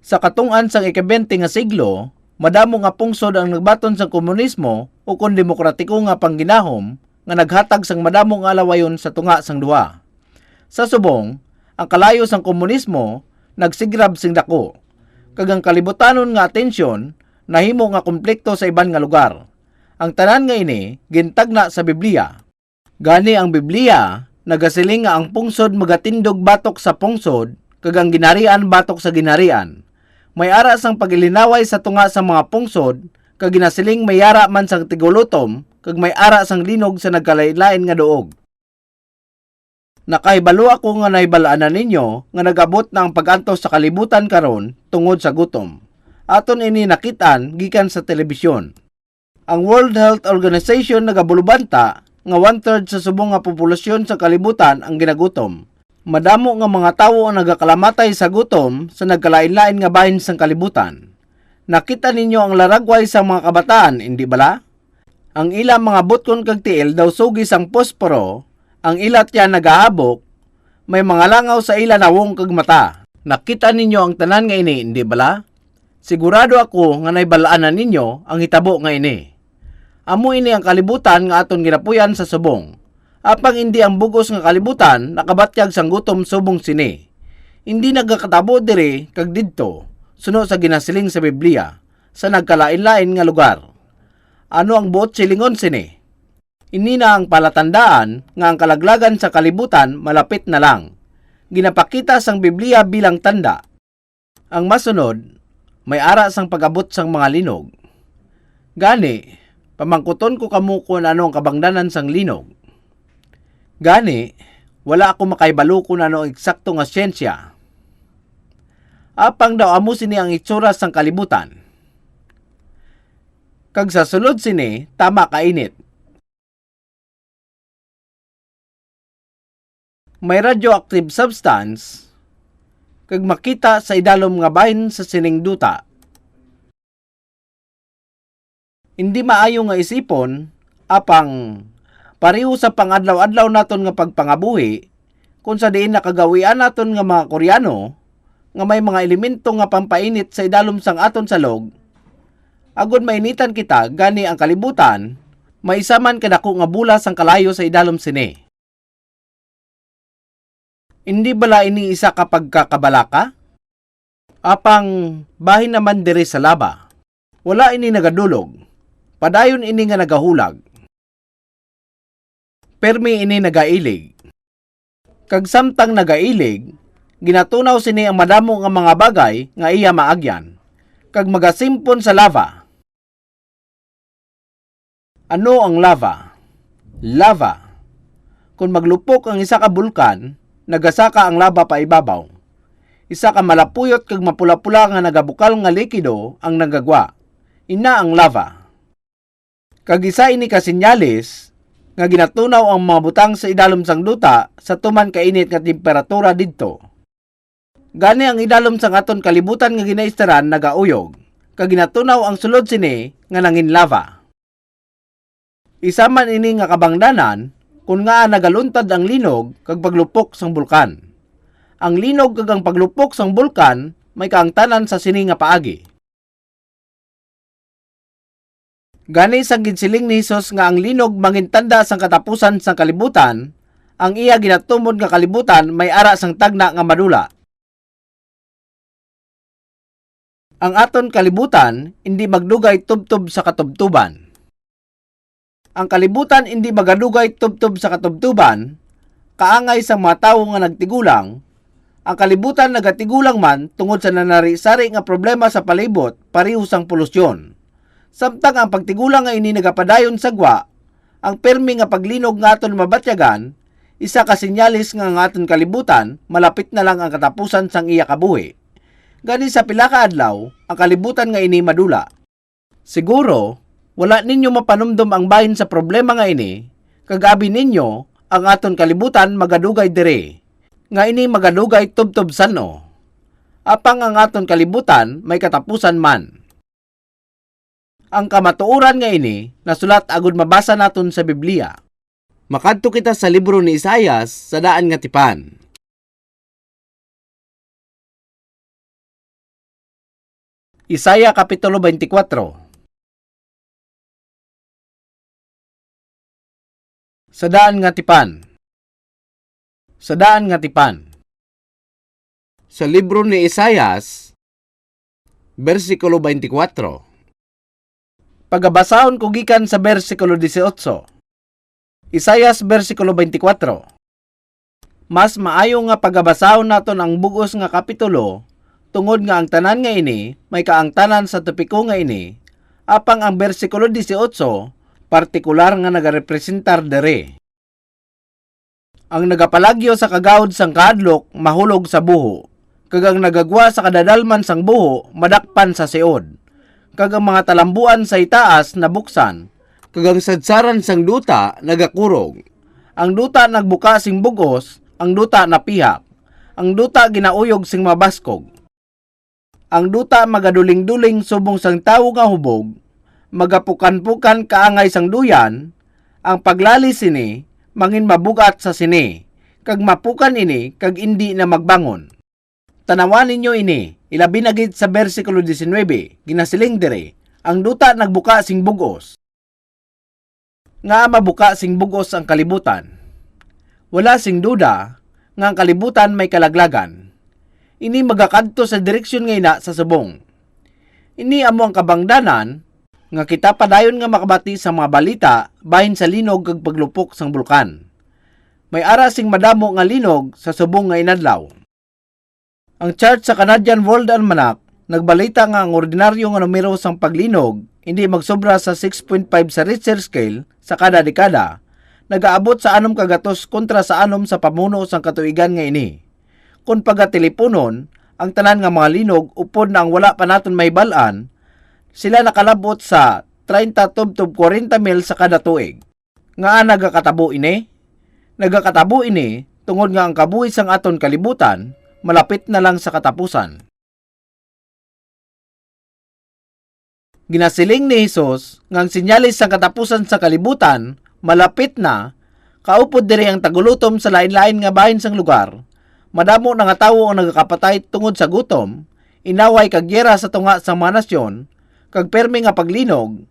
Sa katung-an sang ika-20 nga siglo, madamo nga pungsod ang nagbaton sang komunismo o kon demokratiko nga pangginahom nga naghatag sang madamo nga alawayon sa tunga sang duwa. Sa subong, ang kalayo sang komunismo nagsigrab sing dako. Kag ang kalibutanon nga atensyon nahimo nga konflikto sa iban nga lugar. Ang tanan nga ini gintagna sa Biblia. Gani ang Biblia nagasiling nga ang pungsod magatindog batok sa pungsod kag ang ginarian batok sa ginarian. May ara sang pagilinaway sa tunga sa mga pungsod kag ginasiling may ara man sang tigulutom kag may ara sang linog sa nagkalain-lain nga duog. Nakahibalo ako nga nahibalaan ninyo nga nagabot na ang pag-antos sa kalibutan karon tungod sa gutom. Aton ini nakitaan gikan sa telebisyon. Ang World Health Organization nagabulubanta nga 1/3 sa subong nga populasyon sa kalibutan ang ginagutom. Madamo nga mga tawo ang nagakalamatay sa gutom sa nagkalain-lain nga bahin sang kalibutan. Nakita ninyo ang laragway sa mga kabataan, hindi bala? Ang ilang mga butkon kag tiil daw sugi sang posporo, ang ilat yan nagahabok, may mga langaw sa ila nawong kag mata. Nakita ninyo ang tanan nga ini, hindi bala? Sigurado ako nga naibalaanan ninyo ang hitabo nga ini. Amo ini ang kalibutan nga aton ginapuyan sa subong. Apang hindi ang bugos nga kalibutan nakabatyag sang gutom subong sini. Hindi nagakatabo diri kag didto, suno sa ginasiling sa Biblia, sa nagkalain-lain nga lugar. Ano ang buot silingon sini? Ini na ang palatandaan nga ang kalaglagan sa kalibutan malapit na lang. Ginapakita sang Biblia bilang tanda. Ang masunod, may ara sang pag-abot sang mga linog. Gani, pamangkuton ko kamo kung ano ang kabangdanan sang linog. Gani, wala ako makaibalo kung ano ang eksakto nga siyensya. Apang daw amo sini ang itsura sang kalibutan. Kag sa sulod sini, tama kainit. May radioactive substance kag makita sa idalom nga bahin sa sining duta. Hindi maayo nga isipon, apang pareho sa pangadlaw-adlaw naton nga pagpangabuhi, kung sa diin nakagawian naton nga mga Koreano, nga may mga elemento nga pampainit sa idalom sang aton salog, agud mainitan kita, gani ang kalibutan, maisaman kadako nga bulas ang kalayo sa idalom sini. Hindi bala ini isa kapag kakabalaka? Apang bahin naman diri sa laba. Wala ini nagadulog. Padayon ini nga nagahulag. Permi ini nagailig. Kag samtang nagailig, ginatunaw sini ang madamo nga mga bagay nga iya maagyan. Kag magasimpon sa lava. Ano ang lava? Lava. Kung maglupok ang isa ka bulkan, nagasaka ang lava pa ibabaw. Isa ka malapuyot kag mapula-pula nga nagabukal nga likido ang nagagwa. Ina ang lava. Kag isa ini kasinyalis nga ginatunaw ang mga butang sa idalom sang duta sa tuman kainit nga temperatura didto. Gani ang idalom sang aton kalibutan nga ginaistaran nagauyog. Kag ginatunaw ang sulod sini nga nangin lava. Isa man ini nga kabangdanan kung nga nagaluntad ang linog kag paglupok sang bulkan. Ang linog kag ang paglupok sang bulkan may kaangtanan sa sini nga paagi. Gani sang ginsiling ni Hesus nga ang linog mangintanda sang katapusan sang kalibutan, ang iya ginatumod nga kalibutan may ara sang tagna nga madula. Ang aton kalibutan hindi magdugay tubtob sa katubtuban. Ang kalibutan hindi magadugay tubtob sa katubtuban, kaangay sa mga tawo nga nagtigulang. Ang kalibutan nagatigulang man tungod sa nanari-sari nga problema sa palibot pareho sang polusyon. Samtang ang pagtigulang nga ini nagapadayon sa gwa, ang permi nga paglinog nga aton mabatyagan, isa ka sinyalis nga aton kalibutan, malapit na lang ang katapusan sang iya kabuhi. Gani sa pila ka adlaw, ang kalibutan nga ini madula. Siguro, wala ninyo mapanumdum ang bahin sa problema nga ini, kagabi ninyo, ang aton kalibutan magadugay dire. Nga ini magadugay tubtob sano. Apang ang aton kalibutan may katapusan man. Ang kamatuoran nga ini nasulat agud mabasa naton sa Biblia. Makadto kita sa libro ni Isaias sa daan nga tipan. Isaiah Kapitulo 24. Sa daan nga tipan. Sa daan nga tipan. Sa libro ni Isaias, versikulo 24. Pagabasahon ko gikan sa versikulo 18. Isaias versikulo 24. Mas maayo nga pagabasahon naton ang bugos nga kapitulo tungod nga ang tanan nga ini may kaangtanan sa topiko nga ini, apang ang versikulo 18 partikular nga nagarepresentar dere. Ang nagapalagyo sa kagawad sang kahadlok mahulog sa buho, kag ang nagagwa sa kadadalman sang buho madakpan sa siod, kag ang mga talambuan sa itaas nabuksan, kag ang sadsaran sang duta nagakurog. Ang duta nagbuka sing bugos, ang duta napihak, ang duta ginauyog sing mabaskog. Ang duta magaduling-duling subong sang tawo nga hubog, magapukan-pukan kaangay sang duyan, ang paglali sini mangin mabugat sa sini, kag mapukan ini kag indi na magbangon. Tanawan ninyo ini, ilabi na gid sa versikulo 19, ginasiling dire, ang duta nagbuka sing bugos. Nga mabuka sing bugos ang kalibutan. Wala sing duda nga ang kalibutan may kalaglagan. Ini magakadto sa direksyon nga ina sa subong. Ini amo ang kabangdanan nga kita padayon nga makabati sa mga balita bahin sa linog kag paglupok sang bulkan. May ara sing madamo nga linog sa subong nga inadlaw. Ang chart sa Canadian World Almanac nagbalita nga ang ordinaryo nga numero sang paglinog hindi magsobra sa 6.5 sa Richter scale sa kada dekada, nagaabot sa 6 kagatos kontra sa 6 sa pamuno sang katuigan nga ini. Kung pagateleponon, ang tanan nga mga linog upod na ang wala pa naton mahibalaan, sila nakalabot sa 30 tub 40 mil sa kada tuig. Nga nagakatabo ini? Nagakatabo ini tungod nga ang kabuhi sang aton kalibutan malapit na lang sa katapusan. Ginasiling ni Jesus nga ang sinyalis sang katapusan sa kalibutan malapit na, kaupod diri ang tagulutom sa lain-lain nga bahin sang lugar. Madamo na nga tawo ang nagakapatay tungod sa gutom, inaway kag gyera sa tunga sa mga nasyon, kag permi nga paglinog,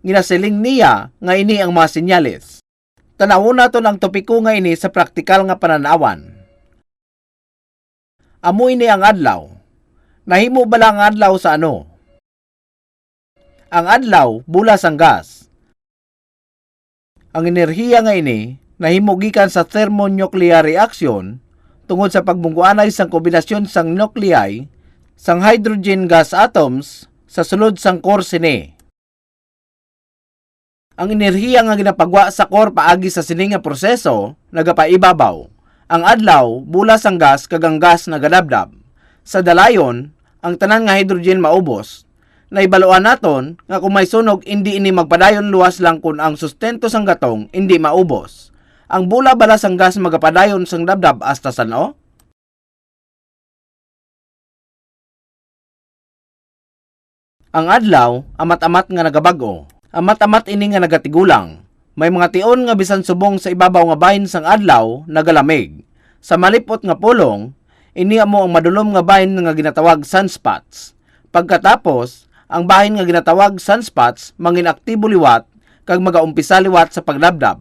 ginasiling niya nga ini ang mga sinyalis. Tanawon naton ang topiko nga ini sa praktikal nga pananawan. Amo ini ang adlaw. Nahimo bala ang adlaw sa ano? Ang adlaw bulas ang gas. Ang enerhiya nga ini nahimo gikan sa thermonuclear reaction tungod sa pagbungguanay sang kombinasyon sang nuclei sang hydrogen gas atoms sa sulod sang core sini. Ang enerhiya nga ginapagwa sa core paagi sa sini nga proseso nagapaibabaw. Ang adlaw bulas ang gas kag ang gas nagadabdab. Sa dalayon, ang tanan nga hydrogen maubos. Naibaluan naton nga kung may sunog hindi ini magpadayon luwas lang kung ang sustento sang gatong hindi maubos. Ang bula bala sang gas magapadayon sang dabdab hasta sano? Ang adlaw amat-amat nga nagabag-o. Amat-amat ini nga nagatigulang. May mga tion nga bisan subong sa ibabaw nga bahin sang adlaw nagalamig. Sa malipot nga pulong, ini amo ang madulom nga bahin nga ginatawag sunspots. Pagkatapos, ang bahin nga ginatawag sunspots mangin aktibo liwat kag magaumpisa liwat sa pagdabdab.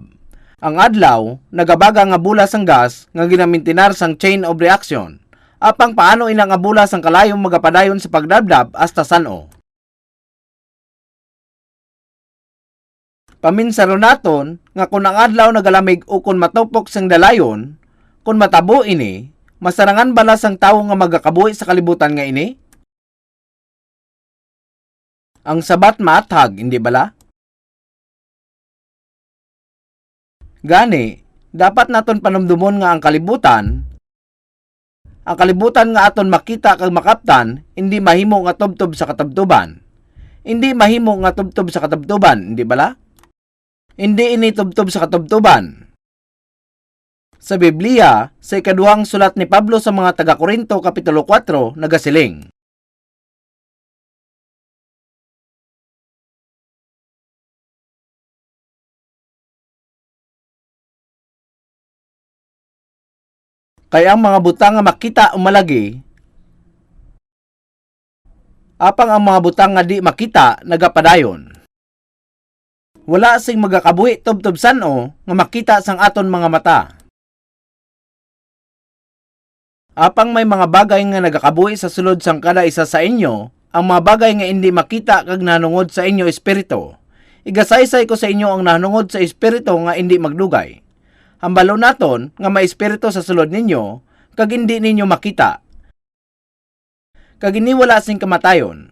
Ang adlaw nagabaga nga bulas sang gas nga ginamintinar sang chain of reaction. Apang paano ina nga bulas sang kalayong magapadayon sa pagdabdab hasta sano? Paminsaro naton nga kung ang adlaw nagalamig o kung matupok sang dalayon, kung matabo ini, masarangan bala sang tawo nga magakabuhi sa kalibutan nga ini? Ang sabat maathag, hindi bala? Gani, dapat naton panumdumon nga ang kalibutan nga aton makita kag makaptan, hindi mahimo nga tubtob sa katabtuban. Hindi mahimo nga tubtob sa katabtuban, hindi bala? Hindi ini tubtob sa katubtuban. Sa Biblia, sa ikaduhang sulat ni Pablo sa mga taga-Korinto, Kapitulo 4, nagasiling, Kaya ang mga butang nga makita o malagi, apang ang mga butang nga di makita nagapadayon. Wala sing magakabuhi tubtob san-o nga makita sang aton mga mata. Apang may mga bagay nga nagakabuhi sa sulod sang kada isa sa inyo, ang mga bagay nga hindi makita kag nanungod sa inyo espiritu. Igasaysay ko sa inyo ang nanungod sa espiritu nga hindi magdugay. Hambalo naton nga may espiritu sa sulod ninyo kag hindi ninyo makita. Kag ini wala sing kamatayon.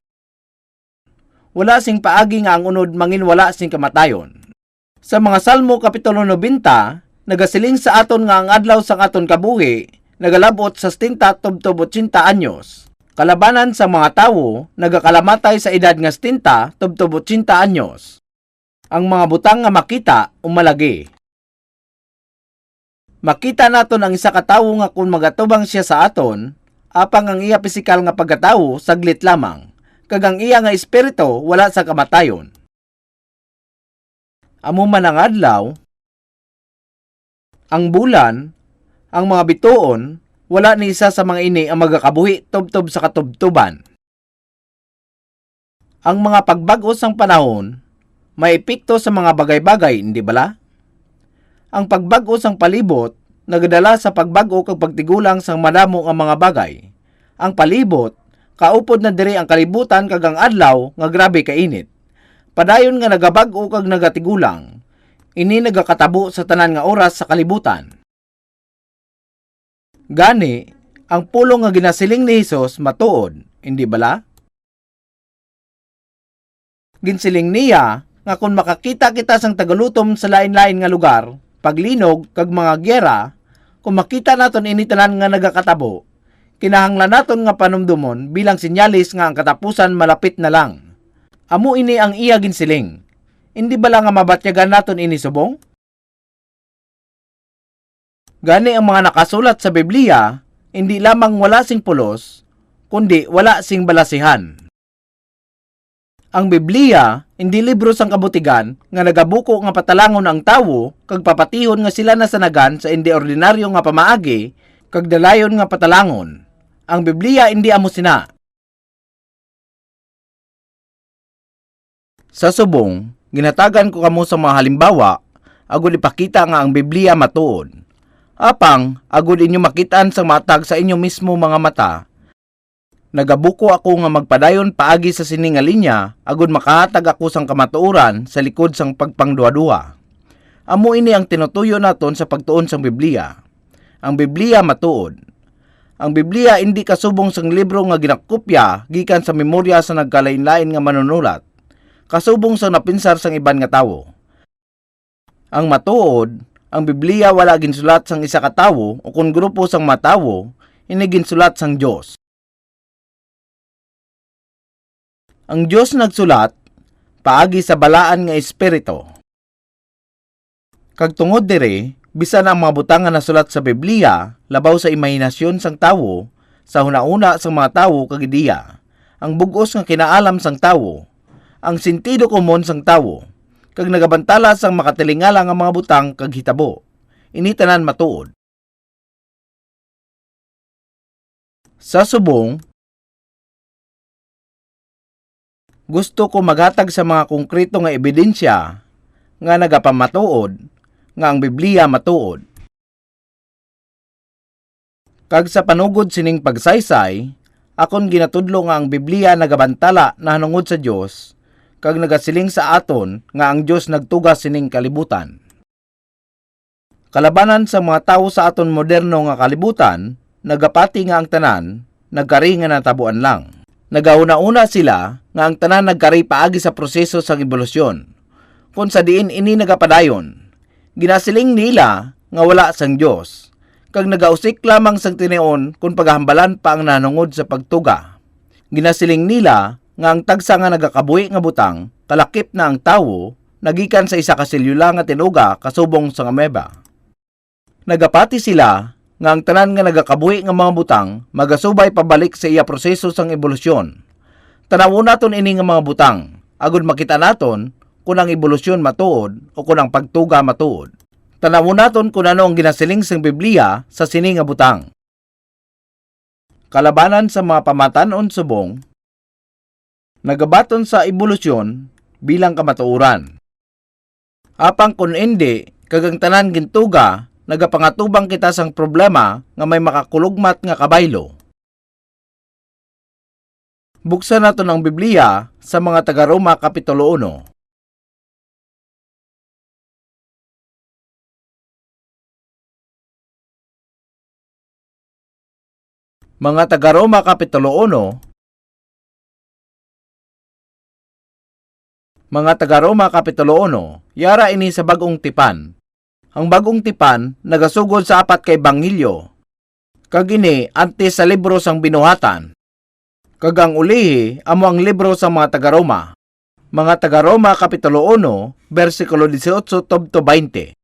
Wala sing paagi nga ang unod mangin wala sing kamatayon. Sa mga Salmo Kapitulo 90, nagasiling sa aton nga ang adlaw sang aton kabuhi, nagalabot sa 70 tubtob 80 anyos. Kalabanan sa mga tawo, nagakalamatay sa edad nga 70 tubtob 80 anyos. Ang mga butang nga makita umalagi. Makita naton ang isa ka tawo nga kung magatubang siya sa aton, apang ang iya pisikal nga pagkatawo saglit lamang. Kag ang iya nga espiritu wala sa kamatayon. Amo man ang adlaw, ang bulan, ang mga bituon, wala ni isa sa mga ini ang magakabuhi tubtob sa katubtuban. Ang mga pagbago sang panahon, may epekto sa mga bagay-bagay, hindi bala? Ang pagbago sang palibot, nagadala sa pagbago kag pagtigulang sang madamo ang mga bagay. Ang palibot, kaupod na diri ang kalibutan kag ang adlaw nga grabe kainit. Padayon nga nagabag-o kag nagatigulang. Ini nagakatabo sa tanan nga oras sa kalibutan. Gani, ang pulong nga ginasiling ni Hesus matuod, hindi bala? Ginsiling niya nga kung makakita kita sang tagalutom sa lain-lain nga lugar, paglinog kag mga gyera, kung makita naton ini tanan nga nagakatabo, kinahanglan naton nga panumdumon bilang sinyalis nga ang katapusan malapit na lang. Amo ini ang iya ginsiling. Hindi bala nga mabatyagan naton ini subong? Gani ang mga nakasulat sa Biblia, hindi lamang wala sing pulos, kundi wala sing balasihan. Ang Biblia, hindi libro sang kabutigan nga nagabuko nga patalangon ang tawo kag papatihon nga sila nasanagan sa hindi ordinaryo nga pamaagi kag dalayon nga patalangon. Ang Biblia hindi amo sina. Sa subong, ginatagan ko kamo sa mga halimbawa agud ipakita nga ang Biblia matuod. Apang agud inyo makitaan sang matag sa inyo mismo mga mata. Nagabuko ako nga magpadayon paagi sa sining nga linya agud makahatag ako sang kamatuoran sa likod sang pagpangduha-duha. Amo ini ang tinutuyo naton sa pagtuon sang Biblia. Ang Biblia matuod. Ang Biblia hindi kasubong sang libro nga ginakopya gikan sa memorya sa nagkalain-lain nga manunulat. Kasubong sang napinsar sang iban nga tawo. Ang matuod, ang Biblia wala ginsulat sang isa ka tawo o kung grupo sang matawo, ini ginsulat sang Dios. Ang Diyos nagsulat, paagi sa balaan nga espiritu. Kag tungod dire, bisan ang mga butang nga nasulat sa Biblia, labaw sa imahinasyon sang tawo, sa huna-una sang mga tawo kag ideya, ang bugos nga kinaalam sang tawo, ang sentido komon sang tawo, kag nagabantala sang makatilingala nga mga butang kag hitabo. Ini tanan matuod. Sa subong, gusto ko maghatag sa mga konkreto nga ebidensya nga nagapamatuod nga ang Biblia matuod. Kag sa panugod sining pagsaysay, akon ginatudlo nga ang Biblia nagabantala na hanungod sa Dios kag nagasiling sa aton nga ang Dios nagtugas sining kalibutan. Kalabanan sa mga tawo sa aton moderno nga kalibutan, nagapati nga ang tanan nagkari nga natabuan lang. Nagauna-una sila nga ang tanan nagkari paagi sa proseso sa ebolusyon. Kung sa diin ini nagapadayon, ginasiling nila nga wala sang Dios, kag nagausik lamang sang tinuon kung paghambalan pa ang nanungod sa pagtuga. Ginasiling nila nga ang tagsa nga nagakabuhi nga butang, kalakip na ang tawo, nagikan sa isa ka selula nga tinuga kasubong sa ameba. Nagapati sila nga ang tanan nga nagakabuhi nga mga butang magasubay pabalik sa iya proseso sang ebolusyon. Tanawo naton ini nga mga butang, agud makita naton kung ang ebolusyon matuod o kung ang pagtuga matuod. Tanawon naton kung ano ang ginasiling sang Biblia sa sini nga butang. Kalabanan sa mga pamatanon subong, nagabaton sa ebolusyon bilang kamatuoran. Apang kun hindi, kagang tanan gintuga, nagapangatubang kita sang problema nga may makakulugmat nga kabaylo. Buksan nato ng Biblia sa mga taga-Roma Kapitulo 1. Mga taga-Roma Kapitulo 1. Mga taga-Roma Kapitulo 1, yara ini sa bagong tipan. Ang bagong tipan nagasugod sa 4 ka ebanghelyo. Kag ini antes sa libro sang binuhatan. Kag ang ulihi amo ang libro sa mga taga-Roma. Mga taga-Roma Kapitulo 1, versikulo 18 tubto 20.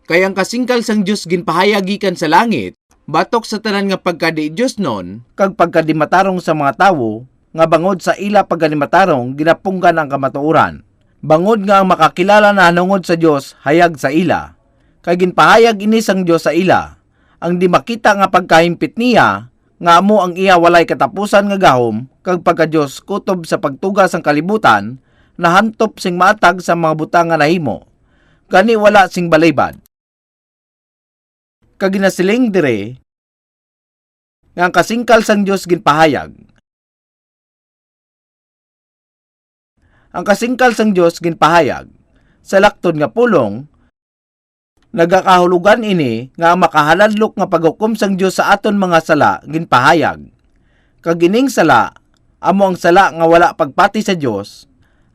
Kay ang kasingkal sang Dios ginpahayag gikan sa langit, batok sa tanan nga pagkadi Dios non, kag pagkadimatarong sa mga tawo, nga bangod sa ila pagkadimatarong ginapunggan ang kamatuoran. Bangod nga ang makakilala na hanungod sa Dios hayag sa ila. Kay ginpahayag ini sang Dios sa ila, ang di makita nga pagkahimpit niya, nga amo ang iya walay katapusan nga gahom, kag pagka Dios kutob sa pagtugas sang kalibutan, nahantop sing matag sa mga butang nga nahimo. Gani wala sing balaybad. Kag ginasiling dire nga ang kasingkal sang Dios ginpahayag. Ang kasingkal sang Dios ginpahayag sa lakton nga pulong, nagakahulugan ini nga ang makahaladlok nga paghukom sang Dios sa aton mga sala ginpahayag. Kag ining sala amo ang sala nga wala pagpati sa Dios.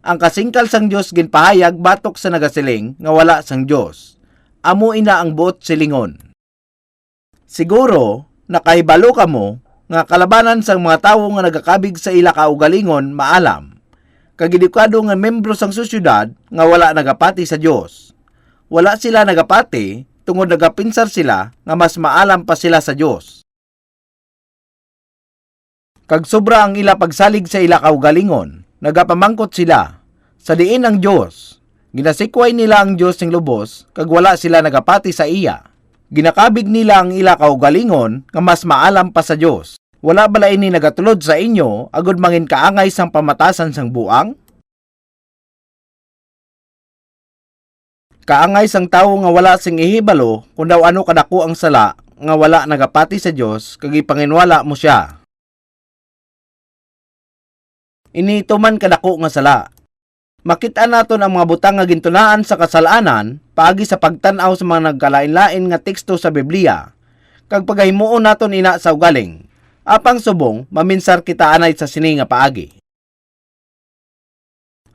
Ang kasingkal sang Dios ginpahayag batok sa nagasiling nga wala sang Dios. Amo ina ang buot silingon. Siguro, nakahibalo ka mo nga kalabanan sang mga tawo nga nagakabig sa ila kaugalingon maalam. Kagidikado nga membro sang sosyudad nga wala nagapati sa Dios. Wala sila nagapati tungod nagapinsar sila nga mas maalam pa sila sa Dios. Kag sobra ang ila pagsalig sa ila kaugalingon, nagapamangkot sila sa diin ang Dios. Ginasikway nila ang Dios sing lubos kag wala sila nagapati sa iya. Ginakabig nila ang ila kaugalingon nga mas maalam pa sa Dios. Wala bala ini nagatulod sa inyo agud mangin kaangay sang pamatasan sang buang? Kaangay sang tawo nga wala sing ihibalo kung daw ano kadako ang sala nga wala nagapati sa Dios kag ipanginwala mo siya. Ini tuman kadako nga sala. Makita naton ang mga butang nga gintunaan sa kasalanan paagi sa pagtan-aw sa mga nagkalain-lain nga teksto sa Biblia. Kag paghimuon naton ina sa ugaling, apang subong maminsar kita anay sa sini nga paagi.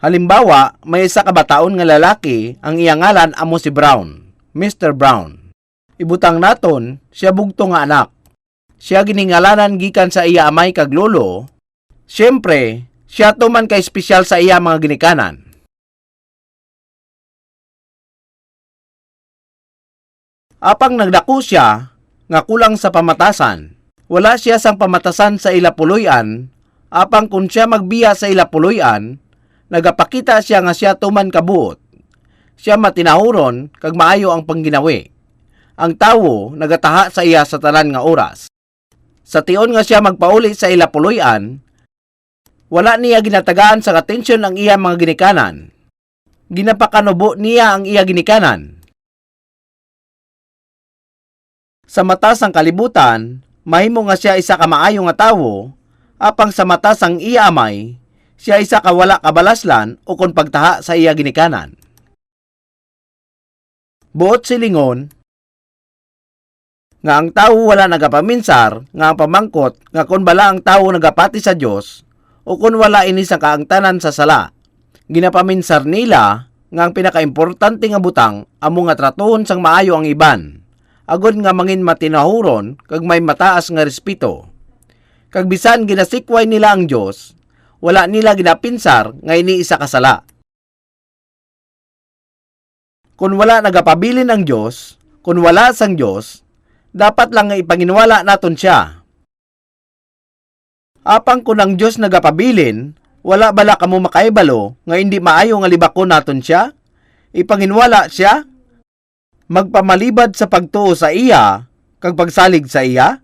Halimbawa, may isa ka bataon nga lalaki, ang iyang ngalan amo si Brown, Mr. Brown. Ibutang naton, siya bugto nga anak. Siya giningalanan gikan sa iya amay kag lolo. Siyempre, siya tuman kay espesyal sa iya mga ginikanan. Apang nagdako siya, nga kulang sa pamatasan. Wala siya sang pamatasan sa ila puloy-an, apang kung siya magbiya sa ila puloy-an, nagapakita siya nga siya tuman kabuot. Siya matinahuron, kag maayo ang pangginawi. Ang tawo nagataha sa iya sa tanan nga oras. Sa tion nga siya magpauli sa ila puloy-an, wala niya ginatagaan sa atensyon ang iya mga ginikanan. Ginapakanubo niya ang iya ginikanan. Sa mata sang kalibutan, mahimo nga siya isa ka maayo nga tawo, apang sa mata sang iya amay, siya isa ka wala kabalaslan o kon pagtaha sa iya ginikanan. Buot silingon, nga ang tawo wala nagapaminsar, nga ang pamangkot, nga kon bala ang tawo nagapati sa Dios, o kung wala ini sa kaangtanan sa sala. Ginapaminsar nila nga ang pinakaimportante nga butang amo nga tratuhon sang maayo ang iban. Agod nga mangin matinahuron kag may mataas nga respeto. Kag bisan ginasikway nila ang Dios, wala nila ginapinsar nga ini isa ka sala. Kung wala nagapabilin ang Dios, kung wala sang Dios, dapat lang nga ipanginwala naton siya. Apang kung ang Diyos nagapabilin, wala bala kamo makaibalo nga hindi maayo nga libakon naton siya? Ipanginwala siya? magpamalibad sa pagtuo sa iya kag pagsalig sa iya?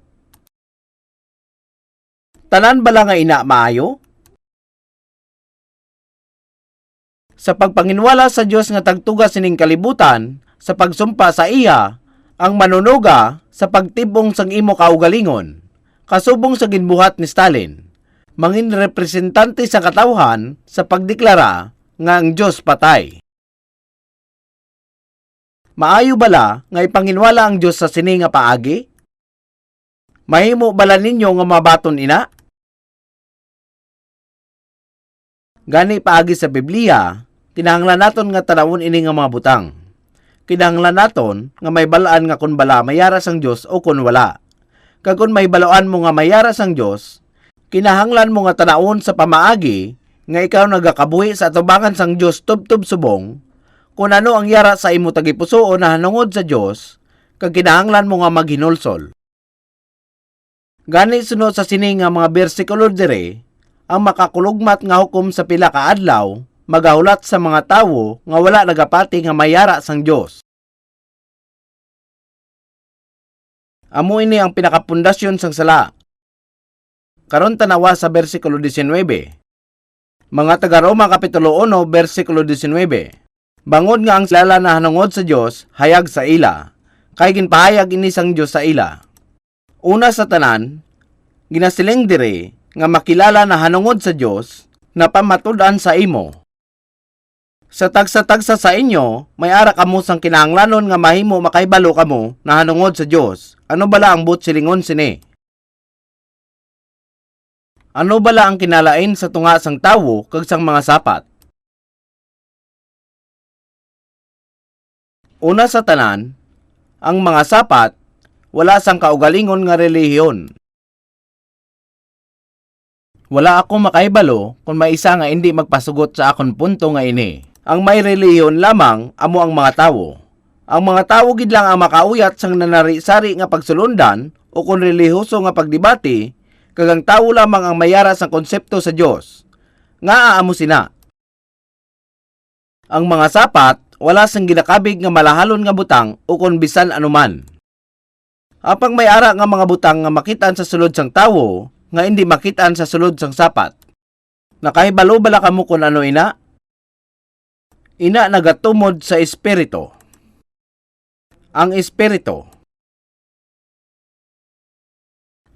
Tanan bala nga ina maayo? Sa pagpanginwala sa Dios nga tagtuga sining kalibutan, sa pagsumpa sa iya, ang manunuga sa pagtibong sang imo kaugalingon, kasubong sa ginbuhat ni Stalin, mangin representante sa katawhan sa pagdeklara nga ang Dios patay. Maayo bala nga ipanginwala ang Dios sa sini nga paagi? Mahimo bala ninyo nga mabaton ina? Gani paagi sa Biblia, kinahanglan naton nga tanawon ini nga mga butang. Kinahanglan naton nga may balaan nga kun bala mayara sang Dios o kun wala. Kag kun may baloan mo nga mayara sang Dios, kinahanglan mo nga tanawon sa pamaagi nga ikaw nagakabuhi sa atubangan sang Dios tubtub subong, kung ano ang yara sa imo tagipuso o nahanungod sa Dios, kag kinahanglan mo nga maghinulsol. Gani sunod sa sini nga mga bersikulo dire, ang makakulugmat nga hukom sa pila ka adlaw magahulat sa mga tawo nga wala nagapati nga mayara sang Dios. Amo ini ang pinakapundasyon sang sala. Karon tanawa sa bersikulo 19. Mga taga Roma kapitulo 1 bersikulo 19. Bangod nga ang silala na hanungod sa Dios hayag sa ila, kay ginpahayag ini sang Dios sa ila. Una sa tanan, ginasiling dire nga makilala na hanungod sa Dios na pamatud-an sa imo. Sa tagsa-tagsa sa inyo, may ara kamo sang kinahanglanon nga mahimo makaibalo kamo na hanungod sa Dios. Ano bala ang but silingon sini? Ano bala ang kinalain sa tunga sang tawo kag sang mga sapat? Una sa tanan, ang mga sapat wala sang kaugalingon nga relihiyon. Wala ako makaibalo kung may isa nga hindi magpasugot sa akon punto nga ini. Ang may relihiyon lamang amo ang mga tawo. Ang mga tawo gid lang ang makauyat sang nanari-sari nga pagsulundan o kung relihiyoso nga pagdebate, kag ang tawo lamang ang mayara sang konsepto sa Dios. Nga aamo sina. Ang mga sapat wala sang ginakabig nga malahalon nga butang o kung bisan anuman. Apang may ara nga mga butang nga makitaan sa sulod sang tawo nga hindi makitaan sa sulod sang sapat. Nakahibalo bala kamo kung ano ina? Ina nagatumod sa espiritu. Ang espiritu.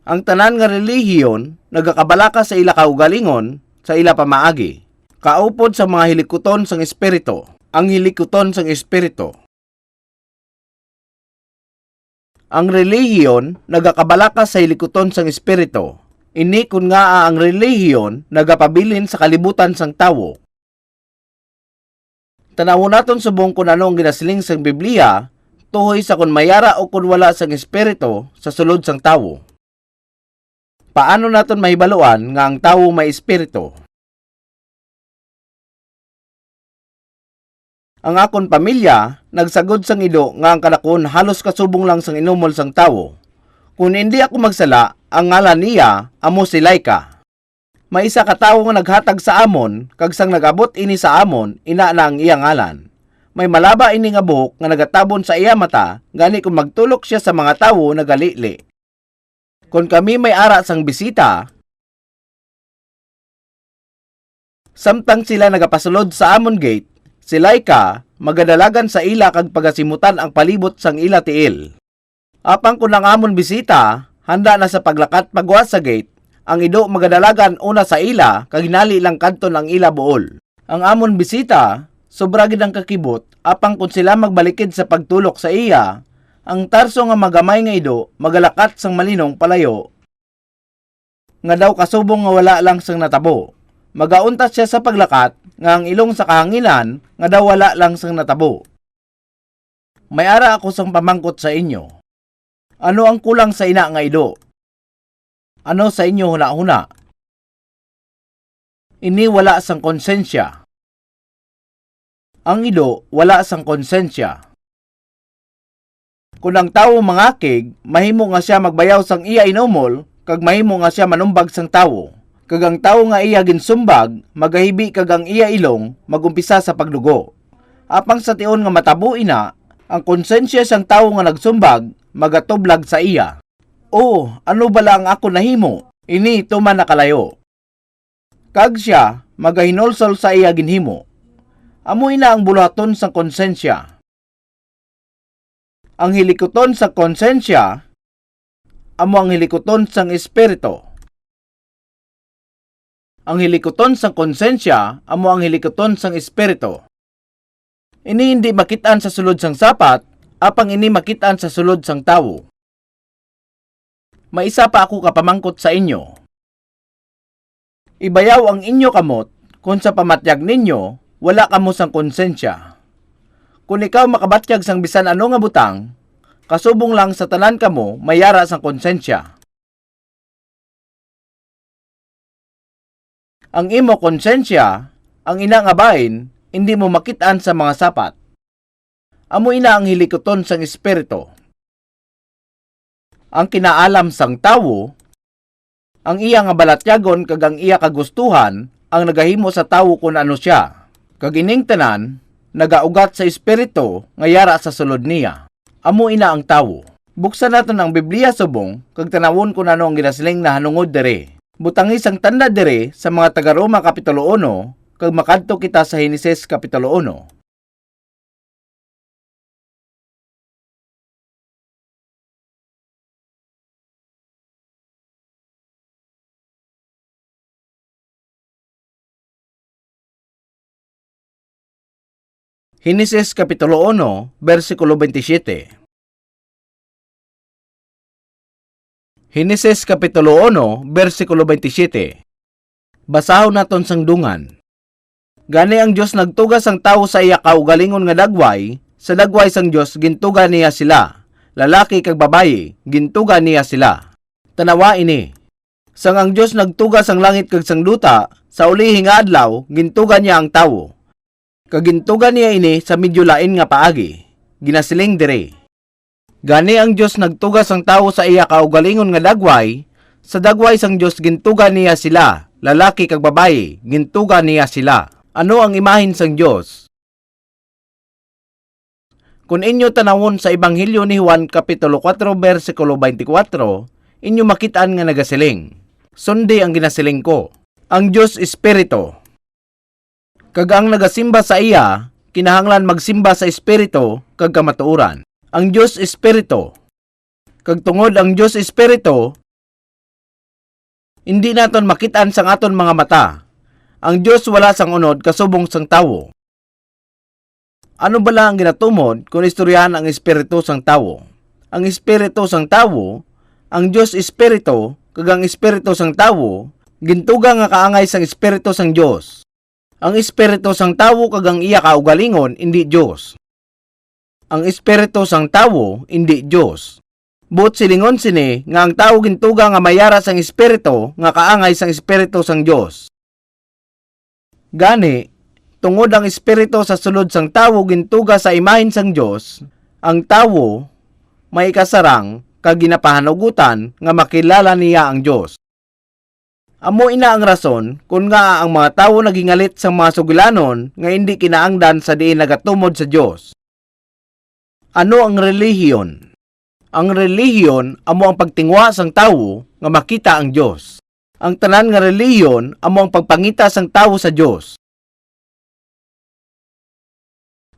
Ang tanan nga relihiyon nagakabalaka sa ila kaugalingon sa ila pamaagi. Kaupod sa mga hilikuton sang espiritu. Ang hilikuton sang espiritu. Ang relihiyon nagakabalaka sa hilikuton sang espiritu. Ini kun nga ang relihiyon nagapabilin sa kalibutan sang tawo. Tanawon naton subong kung ano ang ginasiling sang Biblia tuhoy sa kun mayara o kun wala sang espiritu sa sulod sang tawo. Paano naton mahibaluan nga ang tawo may espiritu? Ang akon pamilya nagsagod sang ido nga ang kanakon halos kasubong lang sang inumol sang tawo. Kung hindi ako magsala, ang ngalan niya amo si Laika. May isa ka tawo nga naghatag sa amon, kag sang nagabot ini sa amon, ina na ang iyang ngalan. May malaba ini nga buhok nga nagatabon sa iya mata, gani kung magtulok siya sa mga tawo nagalili. Kung kami may ara sang bisita, samtang sila nagapasulod sa amon gate, si Laika magadalagan sa ila kag pagasimutan ang palibot sang ila tiil. Apang kung ang amon bisita, handa na sa paglakat pagwas sa gate, ang ido magadalagan una sa ila kag hinali lang kadton ang ila buol. Ang amon bisita sobra gid ang kakibot, apang kung sila magbalikid sa pagtulok sa iya, ang tarso nga magamay nga ido magalakat sang malinong palayo. Nga daw kasubong nga wala lang sang natabo. Magauntas siya sa paglakat nga ang ilong sa kahanginan nga daw wala lang sang natabo. May ara ako sang pamangkot sa inyo. Ano ang kulang sa ina nga ido? Ano sa inyo huna-huna? Ini wala sang konsensya. Ang ido wala sang konsensya. Kung ang tawo mangakig, mahimo nga siya magbayaw sang iya inumol, kag mahimo nga siya manumbag sang tawo. Kag ang tawo nga iya ginsumbag, magahibi kag ang iya ilong, magumpisa sa pagdugo. Apang sa tion nga matabo ina, Ang konsensya sang tawo nga nagsumbag magatublag sa iya. O, ano bala ang ako nahimo? Ini tuman nakalayo. Kag siya magahinulsol sa iya ginhimo. Amoy na ang bulaton sang konsensya. Ang hilikoton sa konsensya amo ang hilikoton sang espiritu. Ang hilikoton sang konsensya amo ang hilikoton sang espiritu. Ini hindi makitaan sa sulod sang sapat, apang ini makitaan sa sulod sang tawo. Maisa pa ako kapamangkot sa inyo. Ibayaw ang inyo kamot kung sa pamatyag ninyo wala kamo sang konsensya. Kung ikaw makabatyag sang bisan ano nga butang, kasubong lang sa tanan kamo mayara sang konsensya. Ang imo konsensya, ang ina nga bahin, hindi mo makitaan sa mga sapat. Amo ina ang hilikoton sang espiritu. Ang kinaalam sang tawo, ang iya nga balatyagon kag ang iya kagustuhan ang nagahimo sa tawo kung ano siya. Kag ining tanan, nagaugat sa espiritu nga yara sa sulod niya. Amo ina ang tawo. Buksan naton ang Biblia subong kag tanawon kung ano ang ginasiling na hanungod dere. Butangis ang tanda dere sa mga taga Roma kapitulo 1 kag makadto kita sa Heneses kapitulo 1. Heneses kapitulo 1, versikulo 27. Heneses kapitulo 1, versikulo 27. Basahon naton sang dungan. Gani ang Dios nagtugas ang tawo sa iya kaugalingon nga dagway, sa dagway sang Dios gintuga niya sila. Lalaki kag babayi, gintuga niya sila. Tanawa ini. Sang ang Dios nagtugas ang langit kag sang duta, sa ulihing adlaw gintuga niya ang tawo. Kagintugan niya ini sa medyo lain nga paagi. Ginasiling dire. Gani ang Dios nagtugas ang tawo sa iya kaugalingon nga dagway, sa dagway sang Dios gintugan niya sila, lalaki kag babayi, gintugan niya sila. Ano ang imahin sang Dios? Kung inyo tanawon sa Ebanghelyo ni Juan kapitulo 4 versikulo 24, inyo makitaan nga nagasiling. Sundi ang ginasiling ko. Ang Dios espiritu. Kag ang nagasimba sa iya, kinahanglan magsimba sa espiritu kag kamatuoran. Ang Dios espiritu. Kag tungod ang Dios espiritu, hindi naton makitaan sang aton mga mata. Ang Dios wala sang unod kasubong sang tawo. Ano bala ang ginatumod kung istoryahan ang espiritu sang tawo? Ang espiritu sang tawo, ang Dios espiritu, kag ang espiritu sang tawo, gintuga nga kaangay sang espiritu sang Dios. Ang espiritu sang tawo kag ang iya kaugalingon hindi Dios. Ang espiritu sang tawo hindi Dios. But silingon sini nga ang tawo gintuga nga mayara sang espiritu nga kaangay sang espiritu sang Dios. Gani, tungod ang espiritu sa sulod sang tawo gintuga sa imahin sang Dios, ang tawo may kasarang kag ginapahanugutan nga makilala niya ang Dios. Amo ina ang rason kung nga ang mga tawo nagingalit sa mga sugilanon nga hindi kinaangdan sa diin nagatumod sa Dios. Ano ang relihiyon? Ang relihiyon amo ang pagtingwa sang tawo nga makita ang Dios. Ang tanan nga relihiyon amo ang pagpangita sang tawo sa Dios.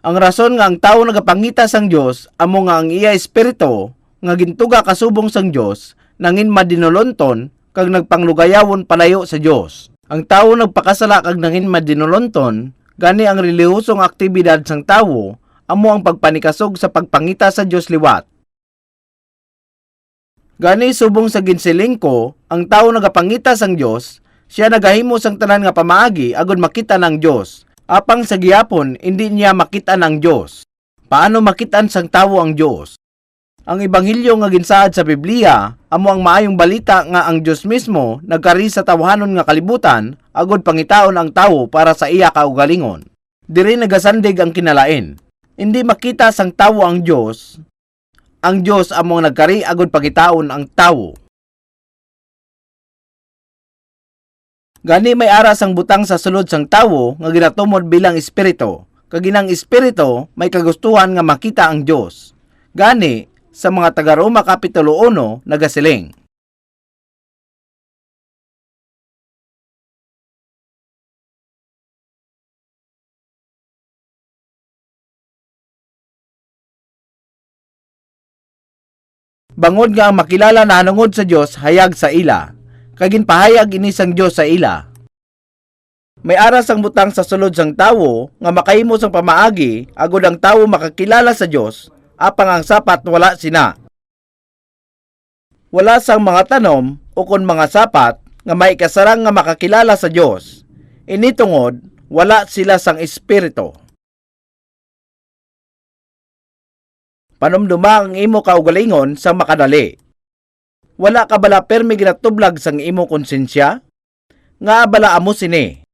Ang rason nga ang tawo nagapangita sang Dios amo nga ang iya espiritu nga gintuga kasubong sang Dios nangin madinolonton kag nagpanglugayawon palayo sa Dios. Ang tawo nagpakasala kag nangin madinolonton, gani ang relihiyosong aktibidad sang tawo amo ang pagpanikasog sa pagpangita sa Dios liwat. Gani subong sa ginsiling ko, ang tawo nagapangita sang Dios, siya nagahimo sang tanan nga pamaagi agud makita ng Dios. Apang sa gihapon hindi niya makita ng Dios. Paano makitaan sang tawo ang Dios? Ang ebanghelyo nga ginsaad sa Biblia amo ang maayong balita nga ang Dios mismo nagkari sa tawhanon nga kalibutan agud pangitaon ang tawo para sa iya kaugalingon. Diri nagasandig ang kinalain. Hindi makita sang tawo ang Dios. Ang Dios amo ang nagkari agud pangitaon ang tawo. Gani may aras ang butang sa sulod sang tawo nga ginatumod bilang espiritu. kag inang espiritu may kagustuhan nga makita ang Dios. Gani sa mga taga Roma Kapitulo 1 nagasiling, bangod nga ang makilala na hanungod sa Dios hayag sa ila, kag ginpahayag ini sang Dios sa ila. May aras ang butang sa sulod sang tawo nga makahimo sang pamaagi agod ang tawo makakilala sa Dios, apang ang sapat wala sina. Wala sang mga tanom o kon mga sapat nga may kasarang nga makakilala sa Dios. Ini tungod wala sila sang espiritu. Panumduma ang imo kaugalingon sang makadali. Wala ka bala permi ginatublag sang imo konsensya? Nga bala amo sini.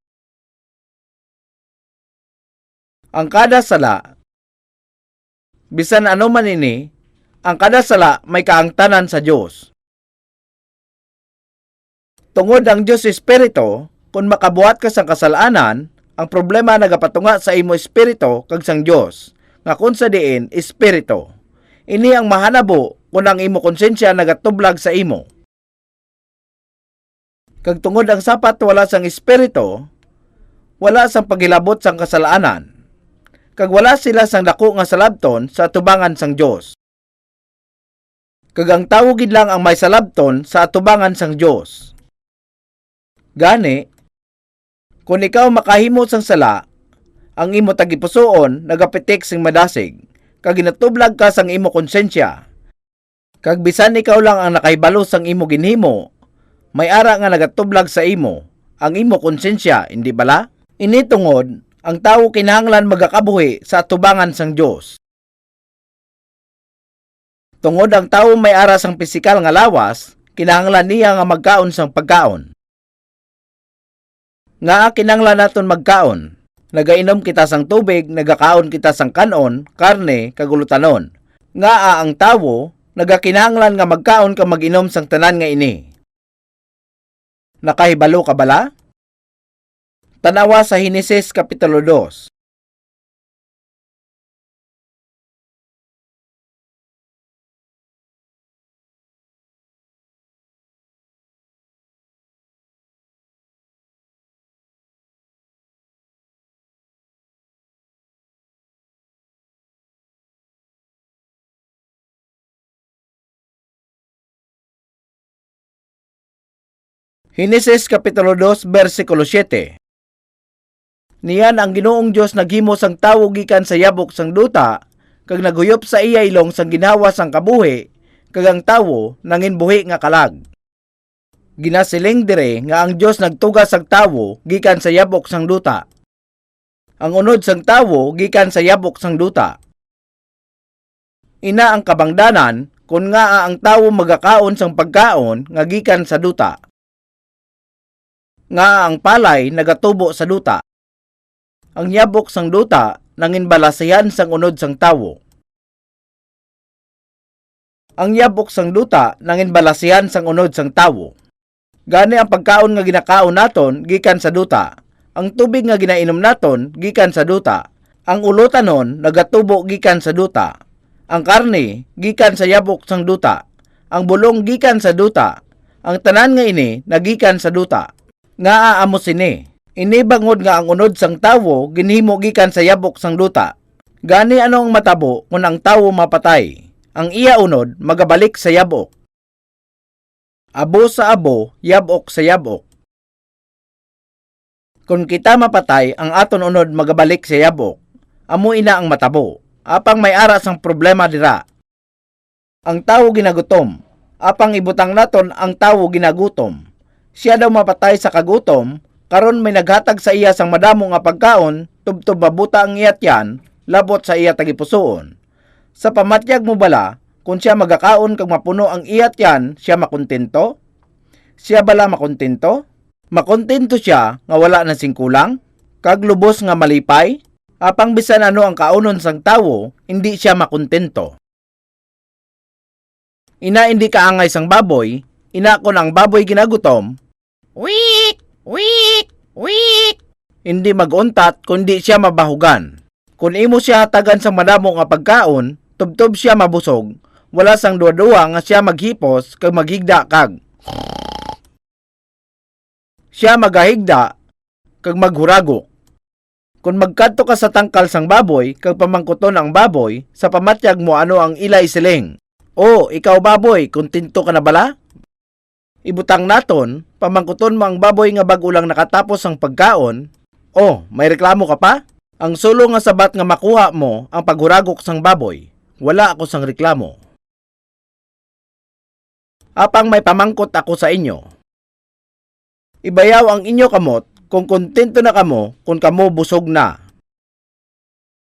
Ang kada sala, bisan ano man ini, ang kada sala may kaangtanan sa Dios. Tungod ang Dios espiritu, kung makabuhat ka sang kasalanan, ang problema nagapatunga sa imo espiritu kag sang Dios, nga kun sa diin espiritu. Ini ang mahanabo kung ang imo konsensya nagatublag sa imo. Kag tungod ang sapat wala sang espiritu, wala sang pagilabot sang kasalanan. Kag wala sila sang dako nga salabton sa atubangan sang Dios. Kag ang tawo gid lang ang may salabton sa atubangan sang Dios. Gani, kung ikaw makahimo sang sala, ang imo tagipusoon nagapitik sing madasig, kag ginatublag ka sang imo konsensya. Kag bisan ikaw lang ang nakahibalo sang imo ginhimo, may ara nga nagatublag sa imo, ang imo konsensya, hindi bala? Ini tungod, ang tawo kinahanglan magakabuhi sa atubangan sang Dios. Tungod ang tawo may ara sang pisikal nga lawas, kinahanglan niya nga magkaon sang pagkaon. Nga kinahanglan naton magkaon. Nagainom kita sang tubig, nagakaon kita sang kanon, karne, kagulutanon. Nga ang tawo, nagakinahanglan nga magkaon ka mag-inom sang tanan nga ini. Nakahibalo ka bala? Tanawa sa Henesis Kapitulo 2. Henesis Kapitulo 2, versikulo 7. Niyan ang Ginoong Dios naghimo sang tawo gikan sa yabok sang duta, kag naguyop sa iya ilong sang ginhawa sang kabuhi, kag ang tawo nanginbuhi nga kalag. Ginasiling dire nga ang Dios nagtugas sang tawo gikan sa yabok sang duta. Ang unod sang tawo gikan sa yabok sang duta. Ina ang kabangdanan kun nga ang tawo magakaon sang pagkaon nga gikan sa duta. Nga ang palay nagatubo sa duta. Ang yabok sang duta nanginbalasihan sang unod sang tawo. Ang yabok sang duta nanginbalasihan sang unod sang tawo. Gani ang pagkaon nga ginakaon naton gikan sa duta. Ang tubig nga ginainom naton gikan sa duta. Ang ulotanon nagatubo gikan sa duta. Ang karne gikan sa yabok sang duta. Ang bulong gikan sa duta. Ang tanan nga ini nagikan sa duta. Nga aamo sini. Ini bangod nga ang unod sang tawo ginhimo gikan sa yabok sang duta. Gani ano ang matabo kung ang tawo mapatay? Ang iya unod magabalik sa yabok. Abo sa abo, yabok sa yabok. Kung kita mapatay, ang aton unod magabalik sa yabok. Amo ina ang matabo. Apang may ara sang problema dira. Ang tawo ginagutom. Apang ibutang naton ang tawo ginagutom. Siya daw mapatay sa kagutom. Karon may naghatag sa iya sang madamo nga pagkaon, tubtob mabuta ang iyat yan, labot sa iya tagipusoon. Sa pamatyag mo bala, kung siya magakaon kag mapuno ang iyat yan, siya makontento? Siya bala makontento? Makontento siya nga wala na singkulang, kag lubos nga malipay? Apang bisan ano ang kaunon sang tawo, hindi siya makontento. Ina hindi kaangay sang baboy, ina kon ang baboy ginagutom, Wik! Wik! Wik! Hindi maguntat kundi siya mabahugan. Kung imo siya hatagan sang madamo nga pagkaon, tubtob siya mabusog, wala sang duwa-duwa nga siya maghipos kag maghigda kag. Siya magahigda kag maghuragok. Kung magkadto ka sa tangkal sang baboy, kag pamangkuton ang baboy, sa pamatyag mo ano ang ilay siling. O, ikaw baboy, kontento ka na bala? Ibutang naton, pamangkuton mo ang baboy nga bag-o lang nakatapos ang pagkaon. O, may reklamo ka pa? Ang sulo nga sabat nga makuha mo ang paghuragok sang baboy. Wala ako sang reklamo. Apang may pamangkot ako sa inyo. Ibayaw ang inyo kamot kung kontento na kamo kung kamo busog na.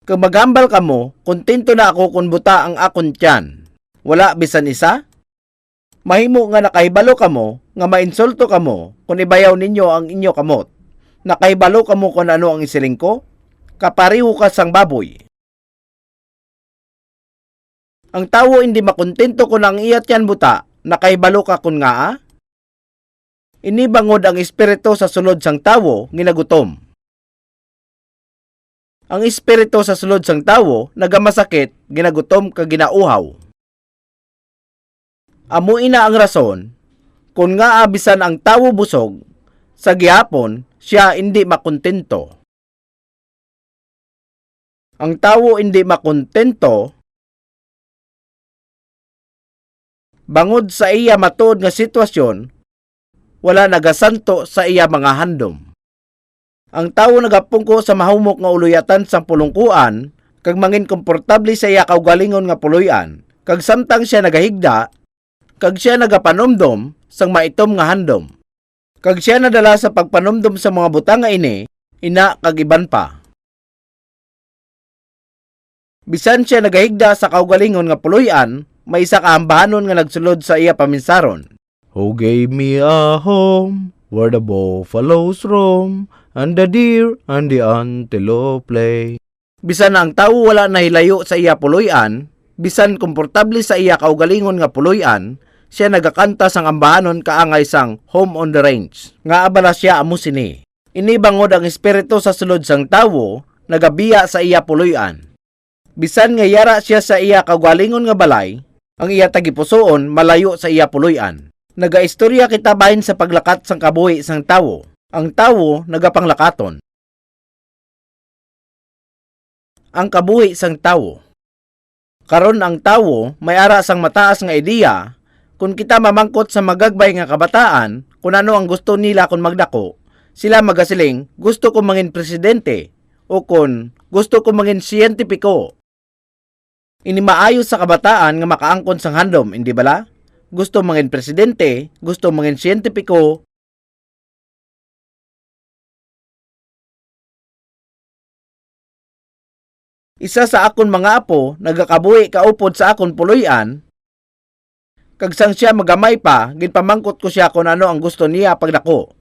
Kung maghambal kamo, kontento na ako kung buta ang akon tiyan. Wala bisan isa? Mahimo nga nakahibalo kamo, nga mainsulto kamo, kung ibayaw ninyo ang inyo kamot. Nakahibalo kamo kung ano ang isiling ko? Kapariho ka sang baboy. Ang tawo hindi makontento kung ang iya tiyan buta, nakahibalo ka kung nga Inibangod ang espiritu sa sulod sang tawo, ginagutom. Ang espiritu sa sulod sang tawo, nagamasakit, ginagutom kag ginauhaw. Amuin na ang rason, kung nga abisan ang tawo busog, sa gihapon, siya hindi makontento. Ang tawo hindi makontento, bangod sa iya matuod nga sitwasyon, wala nagasanto sa iya mga handom. Ang tawo nagapungko sa mahumok nga uluyatan sang pulungkuan, kag mangin komportable sa iya kaugalingon nga puloy-an, kag samtang siya nagahigda, kag siya nagapanomdom sang maitom nga handom. Kag siya nadala sa pagpanomdom sa mga butang nga ini, ina kag iban pa. Bisan siya nagahigda sa kaugalingon nga puloy-an, may isa ka ambahanon nga nagsulod sa iya paminsaron. Who gave me a home where the buffaloes roam and the deer and the antelope play. Bisan ang tawo wala nahilayo sa iya puloy-an, bisan komportable sa iya kaugalingon nga puloy-an, siya nagakanta sang ambahanon kaangay sang Home on the Range. Nga abala siya amo sini. Inibangod ang espiritu sa sulod sang tawo, nagabiya sa iya puloy-an. Bisan nga yara siya sa iya kaugalingon nga balay, ang iya tagipusoon malayo sa iya puloy-an. Nagaistorya kita bahin sa paglakat sang kabuhi sang tawo. Ang tawo nagapanglakaton. Ang kabuhi sang tawo. Karon ang tawo may ara sang mataas nga ideya kung kita mamangkot sa magagbay nga kabataan kung ano ang gusto nila kung magdako. Sila magasiling gusto ko mangin presidente o kung gusto ko mangin siyentipiko. Inimaayo sa kabataan nga makaangkon sang handom, hindi bala? Gusto mangin presidente, gusto mangin siyentipiko. Isa sa akon mga apo, nagakabuhi kaupod sa akon puloy-an, kag sang siya magamay pa, ginpamangkot ko siya kung ano ang gusto niya pagdako.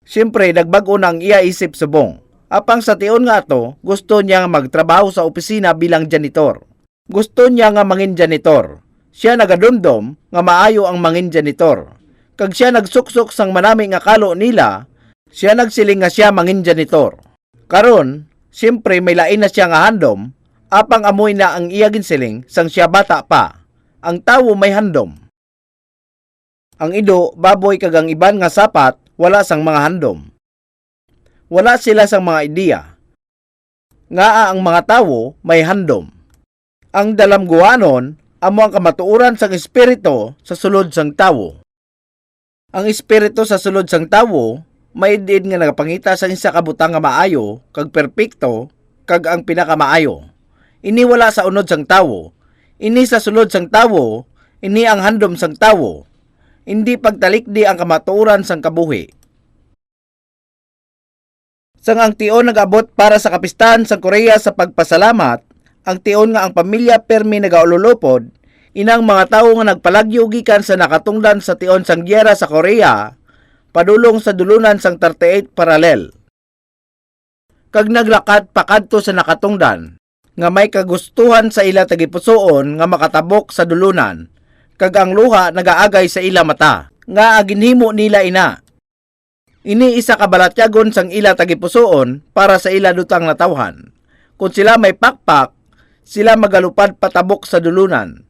Siyempre, nagbago na ang iya isip subong. Apang sa tion nga to, gusto niya magtrabaho sa opisina bilang janitor. Gusto niya nga mangin janitor. Siya nagadumdom nga maayo ang mangin janitor. Kag siya nagsuksok sang manami nga kalo nila, siya nagsiling nga siya mangin janitor. Karon, siyempre may lain na siya nga handom, apang amoy na ang iya ginsiling sang siya bata pa. Ang tawo may handom. Ang ido, baboy kag ang iban nga sapat, wala sang mga handom. Wala sila sang mga ideya. Nga ang mga tawo may handom. Ang dalamguanon, amo ang kamatuoran sang espiritu sa sulod sang tawo. Ang espiritu sa sulod sang tawo, may din nga nagapangita sa isa ka butang nga maayo, kag perpekto, kag ang pinakamaayo. Ini wala sa unod sang tawo. Ini sa sulod sang tawo, ini ang handom sang tawo. Hindi pagtalikdi ang kamatuoran sang kabuhi. Sang ang tion nag-abot para sa kapistahan sa Korea sa pagpasalamat, ang tion nga ang pamilya permi nagaululupod, inang mga tawo nga nagpalagyo gikan sa nakatungdan sa tion sang giyera sa Korea, padulong sa dulunan sang 38 paralel. Kag naglakad pakadto sa nakatungdan, nga may kagustuhan sa ila tagipusoon nga makatabok sa dulunan, kag ang luha nagaagay sa ila mata, nga aginhimo nila ina. Ini isa kabalatyagon sang ila tagipusoon para sa ila dutang natawhan. Kung sila may pakpak, sila magalupad patabok sa dulunan.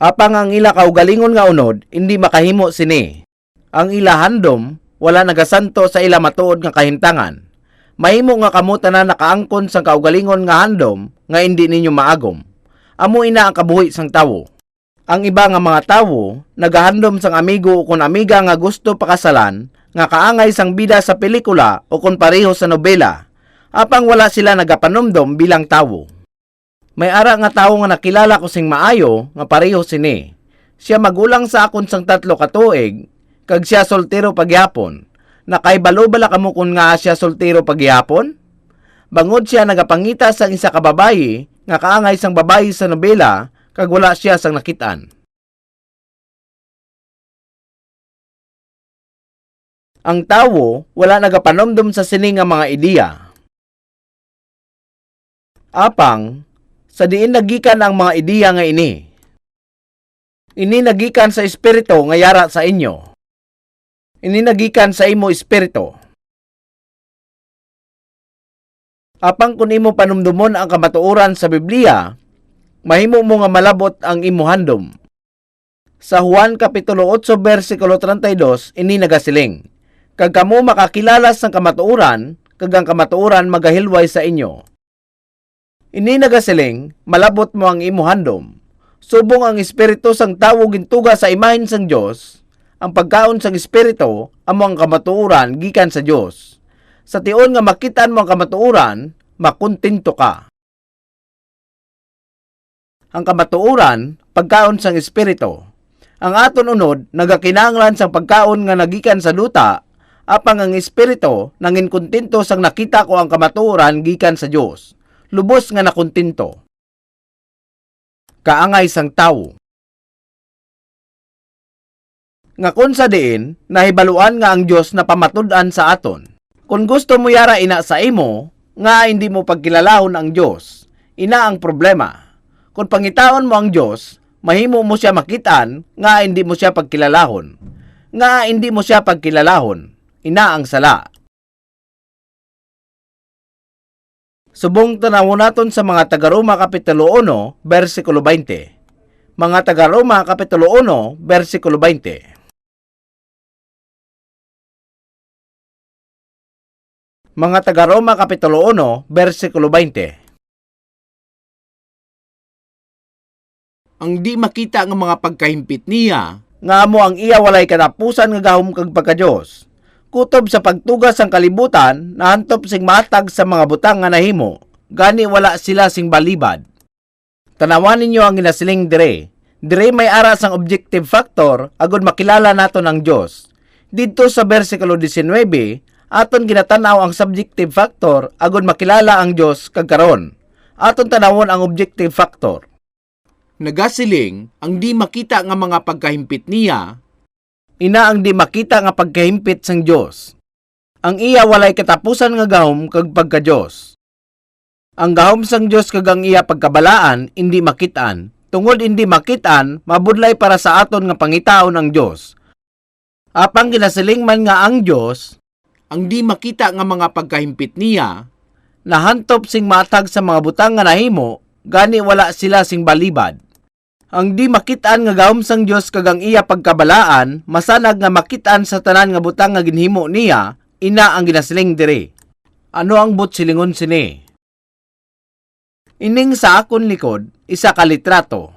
Apang ang ila kaugalingon nga unod, hindi makahimo sini. Ang ila handom, wala nagasanto sa ila matuod nga kahimtangan. Mahimo nga kamo tanan nakaangkon sang kaugalingon nga handom, nga hindi ninyo maagom. Amo ina ang kabuhi sang tawo. Ang iba nga mga tawo, nagahandom sang amigo o kun amiga nga gusto pakasalan, nga kaangay sang bida sa pelikula o kun pareho sa nobela, apang wala sila nagapanomdom bilang tawo. May ara nga tawo nga nakilala ko sing maayo, nga pareho sini. Siya magulang sa akon sang 3 ka tuig, kag siya soltero pagyapon. Nakaibalo bala kamo kun nga siya soltero pagyapon? Bangod siya nagapangita sang isa ka babayi, nga kaangay sang babayi sa nobela, kag wala siya sang nakitaan. Ang tawo wala nagapanomdom sa sini nga mga ideya. Apang, sa diin nagikan ang mga ideya nga ini. Ini nagikan sa espiritu nga yara sa inyo. Ini nagikan sa imo espiritu. Apang kun imo panumdumon ang kamatuoran sa Biblia, mahimo mo nga malabot ang imo handom. Sa Juan Kapitulo 8, versikulo 32, ini nagasiling, kag kamo makakilala sang kamatuoran, kag ang kamatuoran magahilway sa inyo. Ini nagasiling, malabot mo ang imo handom. Subong ang espiritu sang tawo gintuga sa imahen sang Dios, ang pagkaon sang espiritu amo ang kamatuoran gikan sa Dios. Sa tion nga makitaan mo ang kamatuoran, makontento ka. Ang kamatuoran, pagkaon sang espiritu. Ang aton unod, nagakinahanglan sang pagkaon nga nagikan sa duta, apang ang espiritu nangin kontento sang nakita ko ang kamatuoran gikan sa Dios. Lubos nga nakontento. Kaangay sang tawo. Nga kun sa diin, nahibaluan nga ang Dios na pamatud-an sa aton. Kung gusto mo yara ina sa imo, nga hindi mo pagkilalahon ang Dios, ina ang problema. Kung pangitaon mo ang Dios, mahimo mo siya makitaan, nga hindi mo siya pagkilalahon. Nga hindi mo siya pagkilalahon, ina ang sala. Subong tanawon naton sa mga taga-Roma Kapitulo 1, versikulo 20. Mga taga-Roma Kapitulo 1, versikulo 20. Mga taga-Roma Kapitulo 1, versikulo 20. Ang di makita nga mga pagkahimpit niya, nga amo ang iya walay katapusan nga gahom kag pagka-Dios. Kutob sa pagtugas sang kalibutan, nahantop sing matag sa mga butang nga nahimo, gani wala sila sing balibad. Tanawan ninyo ang ginasiling dire. Dire may ara sang objective factor, agud makilala naton ang Dios. Dito sa versikulo 19, aton ginatanaw ang subjective factor, agud makilala ang Dios kag karon. Aton tanawon ang objective factor. Nagasiling, ang di makita nga mga pagkahimpit niya, ina ang di makita nga pagkahimpit sang Dios. Ang iya walay katapusan nga gahom kag pagka-Dios. Ang gahom sang Dios kag ang iya pagkabalaan indi makitaan. Tungod indi makitaan, mabudlay para sa aton nga pangitaon ang Dios. Apang ginasiling man nga ang Dios, ang di makita nga mga pagkahimpit niya, nahantop sing matag sa mga butang nga nahimo, gani wala sila sing balibad. Ang di makitaan nga gahom sang Dios kag ang iya pagkabalaan, masanag nga makitaan sa tanan nga butang nga ginhimo niya, ina ang ginasiling dire. Ano ang silingon sini? Ining sa akon likod, isa ka litrato.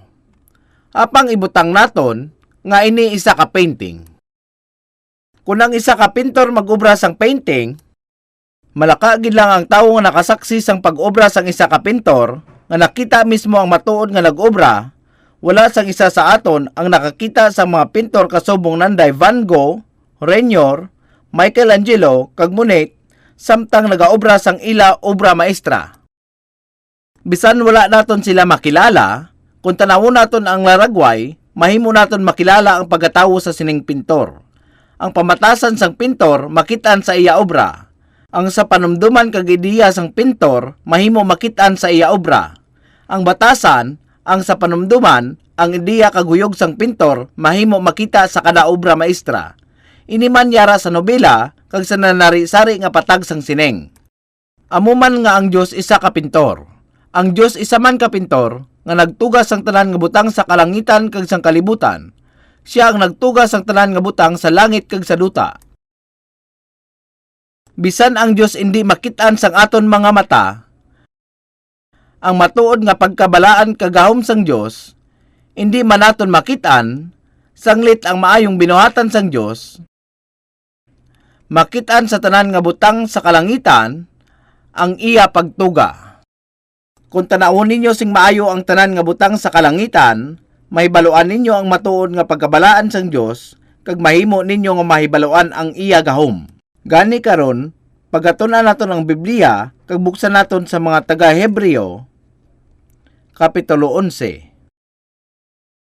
Apang ibutang naton, nga ini isa ka painting. Kung ang isa ka pintor mag-obra sang painting, malaka gid lang ang tawo nga nakasaksi sang pag-obra sang isa ka pintor, nga nakita mismo ang matuod nga nag-obra. Wala sang isa sa aton ang nakakita sa mga pintor kasubong nanday Van Gogh, Renoir, Michelangelo, kag Monet, samtang nagaobra sang ila obra maestra. Bisan wala naton sila makilala, kung tanawon naton ang laragway, mahimo naton makilala ang pagkatawo sa sining pintor. Ang pamatasan sang pintor makitaan sa iya obra. Ang sa panumduman kag ideya sang pintor mahimo makitaan sa iya obra. Ang batasan, ang sa panumduman, ang ideya kaguyog sang pintor mahimo makita sa kada obra maestra. Ini man yara sa nobela kag sa nanari-sari nga patag sang sineng. Amo man nga ang Dios isa ka pintor. Ang Dios isa man ka pintor nga nagtugas sang tanan nga butang sa kalangitan kag sang kalibutan. Siya ang nagtugas sang tanan nga butang sa langit kag sa duta. Bisan ang Dios indi makitaan sang aton mga mata, ang matuod nga pagkabalaan kagahom sang Dios, indi man naton makitaan, sanglit ang maayong binuhatan sang Dios, makitaan sa tanan nga butang sa kalangitan, ang iya pagtuga. Kung tanawon ninyo sing maayo ang tanan nga butang sa kalangitan, mahibaluan ninyo ang matuod nga pagkabalaan sang Dios, kag mahimo ninyo nga mahibaluan ang iya gahom. Gani karon, pagatunan naton ang Biblia, kag buksan naton sa mga taga-Hebreo, Kapitulo 11.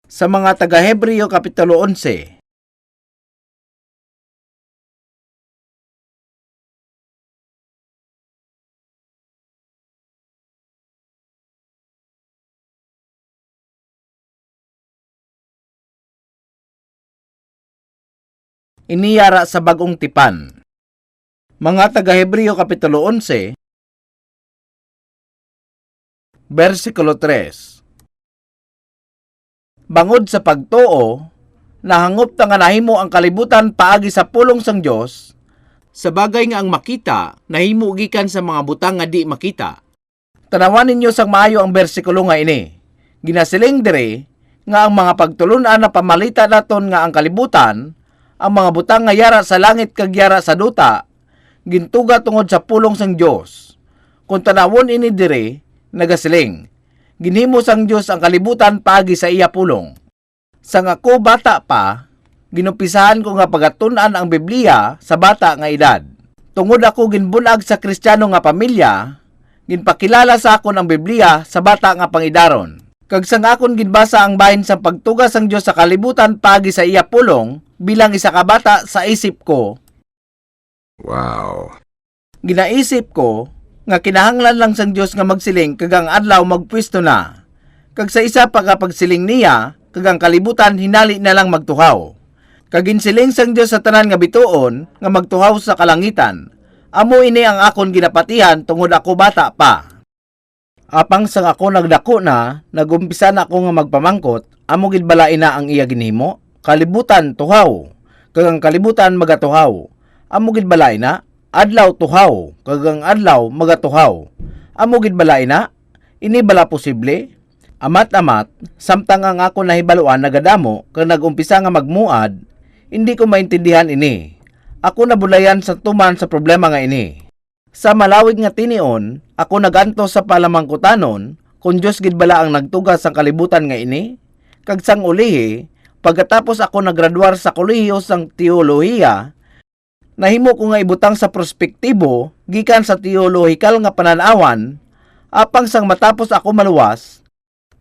Sa mga taga-Hebreo, Kapitulo 11. Iniyara sa bagong tipan. Mga taga-Hebreo Kapitulo 11, versikulo 3. Bangod sa pagtuo, nahangop ta nga nahimo ang kalibutan paagi sa pulong sang Dios, sa bagay nga ang makita, nahimo gikan sa mga butang nga di makita. Tanawan ninyo sang maayo ang bersikulo nga ini. Ginasiling dire nga ang mga pagtulunan na pamalita naton nga ang kalibutan, ang mga butang nga yara sa langit kag yara sa duta, gintuga tungod sa pulong sang Dios. Kung tanawon ini dire, nagasiling, ginhimo sang Dios ang kalibutan paagi sa iya pulong. Sang ako bata pa, ginumpisahan ko nga pagatun-an ang Biblia sa bata nga edad. Tungod ako ginbulag sa Kristiyano nga pamilya, ginpakilala sa akon ang Biblia sa bata nga pangidaron. Kag sang akon ginbasa ang bahin sa pagtuga sang Dios sa kalibutan paagi sa iya pulong, bilang isa ka bata sa isip ko, Wow. ginaisip ko nga kinahanglan lang sang Dios nga magsiling kag ang adlaw magpwesto na. Kag sa isa pa ka pagsiling niya, kag ang kalibutan hinali na lang magtuhaw. Kag ginsiling sang Dios sa tanan nga bituon nga magtuhaw sa kalangitan. Amo ini ang akon ginapatihan tungod ako bata pa. Apang sang ako nagdako na, nagumpisa na ako nga magpamangkot, amo gid balain na ang iya ginhimo. Kalibutan tuhaw, kag ang kalibutan magatuhaw. Amo gid balay na, adlaw tuhaw, kag ang adlaw magatuhaw. Amo gid balay na, ini bala posible? Amat-amat, samtang ang ako nahibaluan nagadamo, kag nagumpisa nga magmuad, hindi ko maintindihan ini. Ako nabulayan sa tuman sa problema nga ini. Sa malawig nga tinion, ako naganto sa palamangkutanon, kung Diyos gid bala ang nagtugas sa kalibutan nga ini, kag sang ulihi, pagkatapos ako nagraduar sa kolehiyo sang teolohiya, nahimo ko nga ibutang sa perspektibo gikan sa teolohikal nga pananawan, apang sang matapos ako maluwas,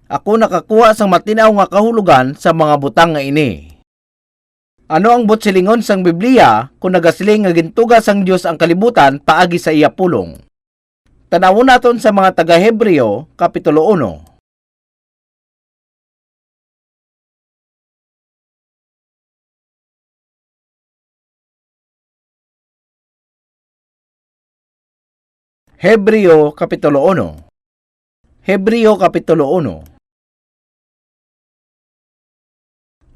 ako nakakuha sang matinaw nga kahulugan sa mga butang nga ini. Ano ang butsilingon sang Biblia kung nagasiling nga gintuga sang Dios ang kalibutan paagi sa iya pulong? Tanawon naton sa mga taga-Hebreo, Kapitulo 1. Hebreo Kapitulo 1. Hebreo Kapitulo 1.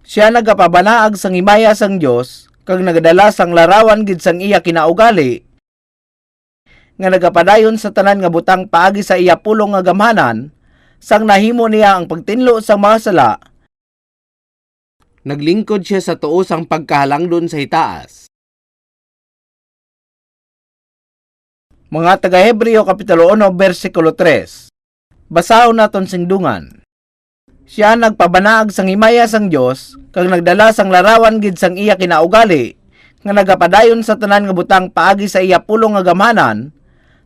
Siya nagapabanaag sang himaya sang Dios, kag nagadala sang larawan gid sang iya kinaugali, nga nagapadayon sa tanan nga butang paagi sa iya pulong nga gamhanan, sang nahimo niya ang pagtinlo sang mga sala. Naglingkod siya sa tuo sang pagkahalangdon sa itaas. Mga taga-Hebreo Kapitulo 1, versikulo 3. Basahon naton sing dungan. Siya nagpabanaag sang himaya sang Dios, kag nagdala sang larawan gid sang iya kinaugali, nga nagapadayon sa tanan nga butang paagi sa iya pulong nga gamhanan,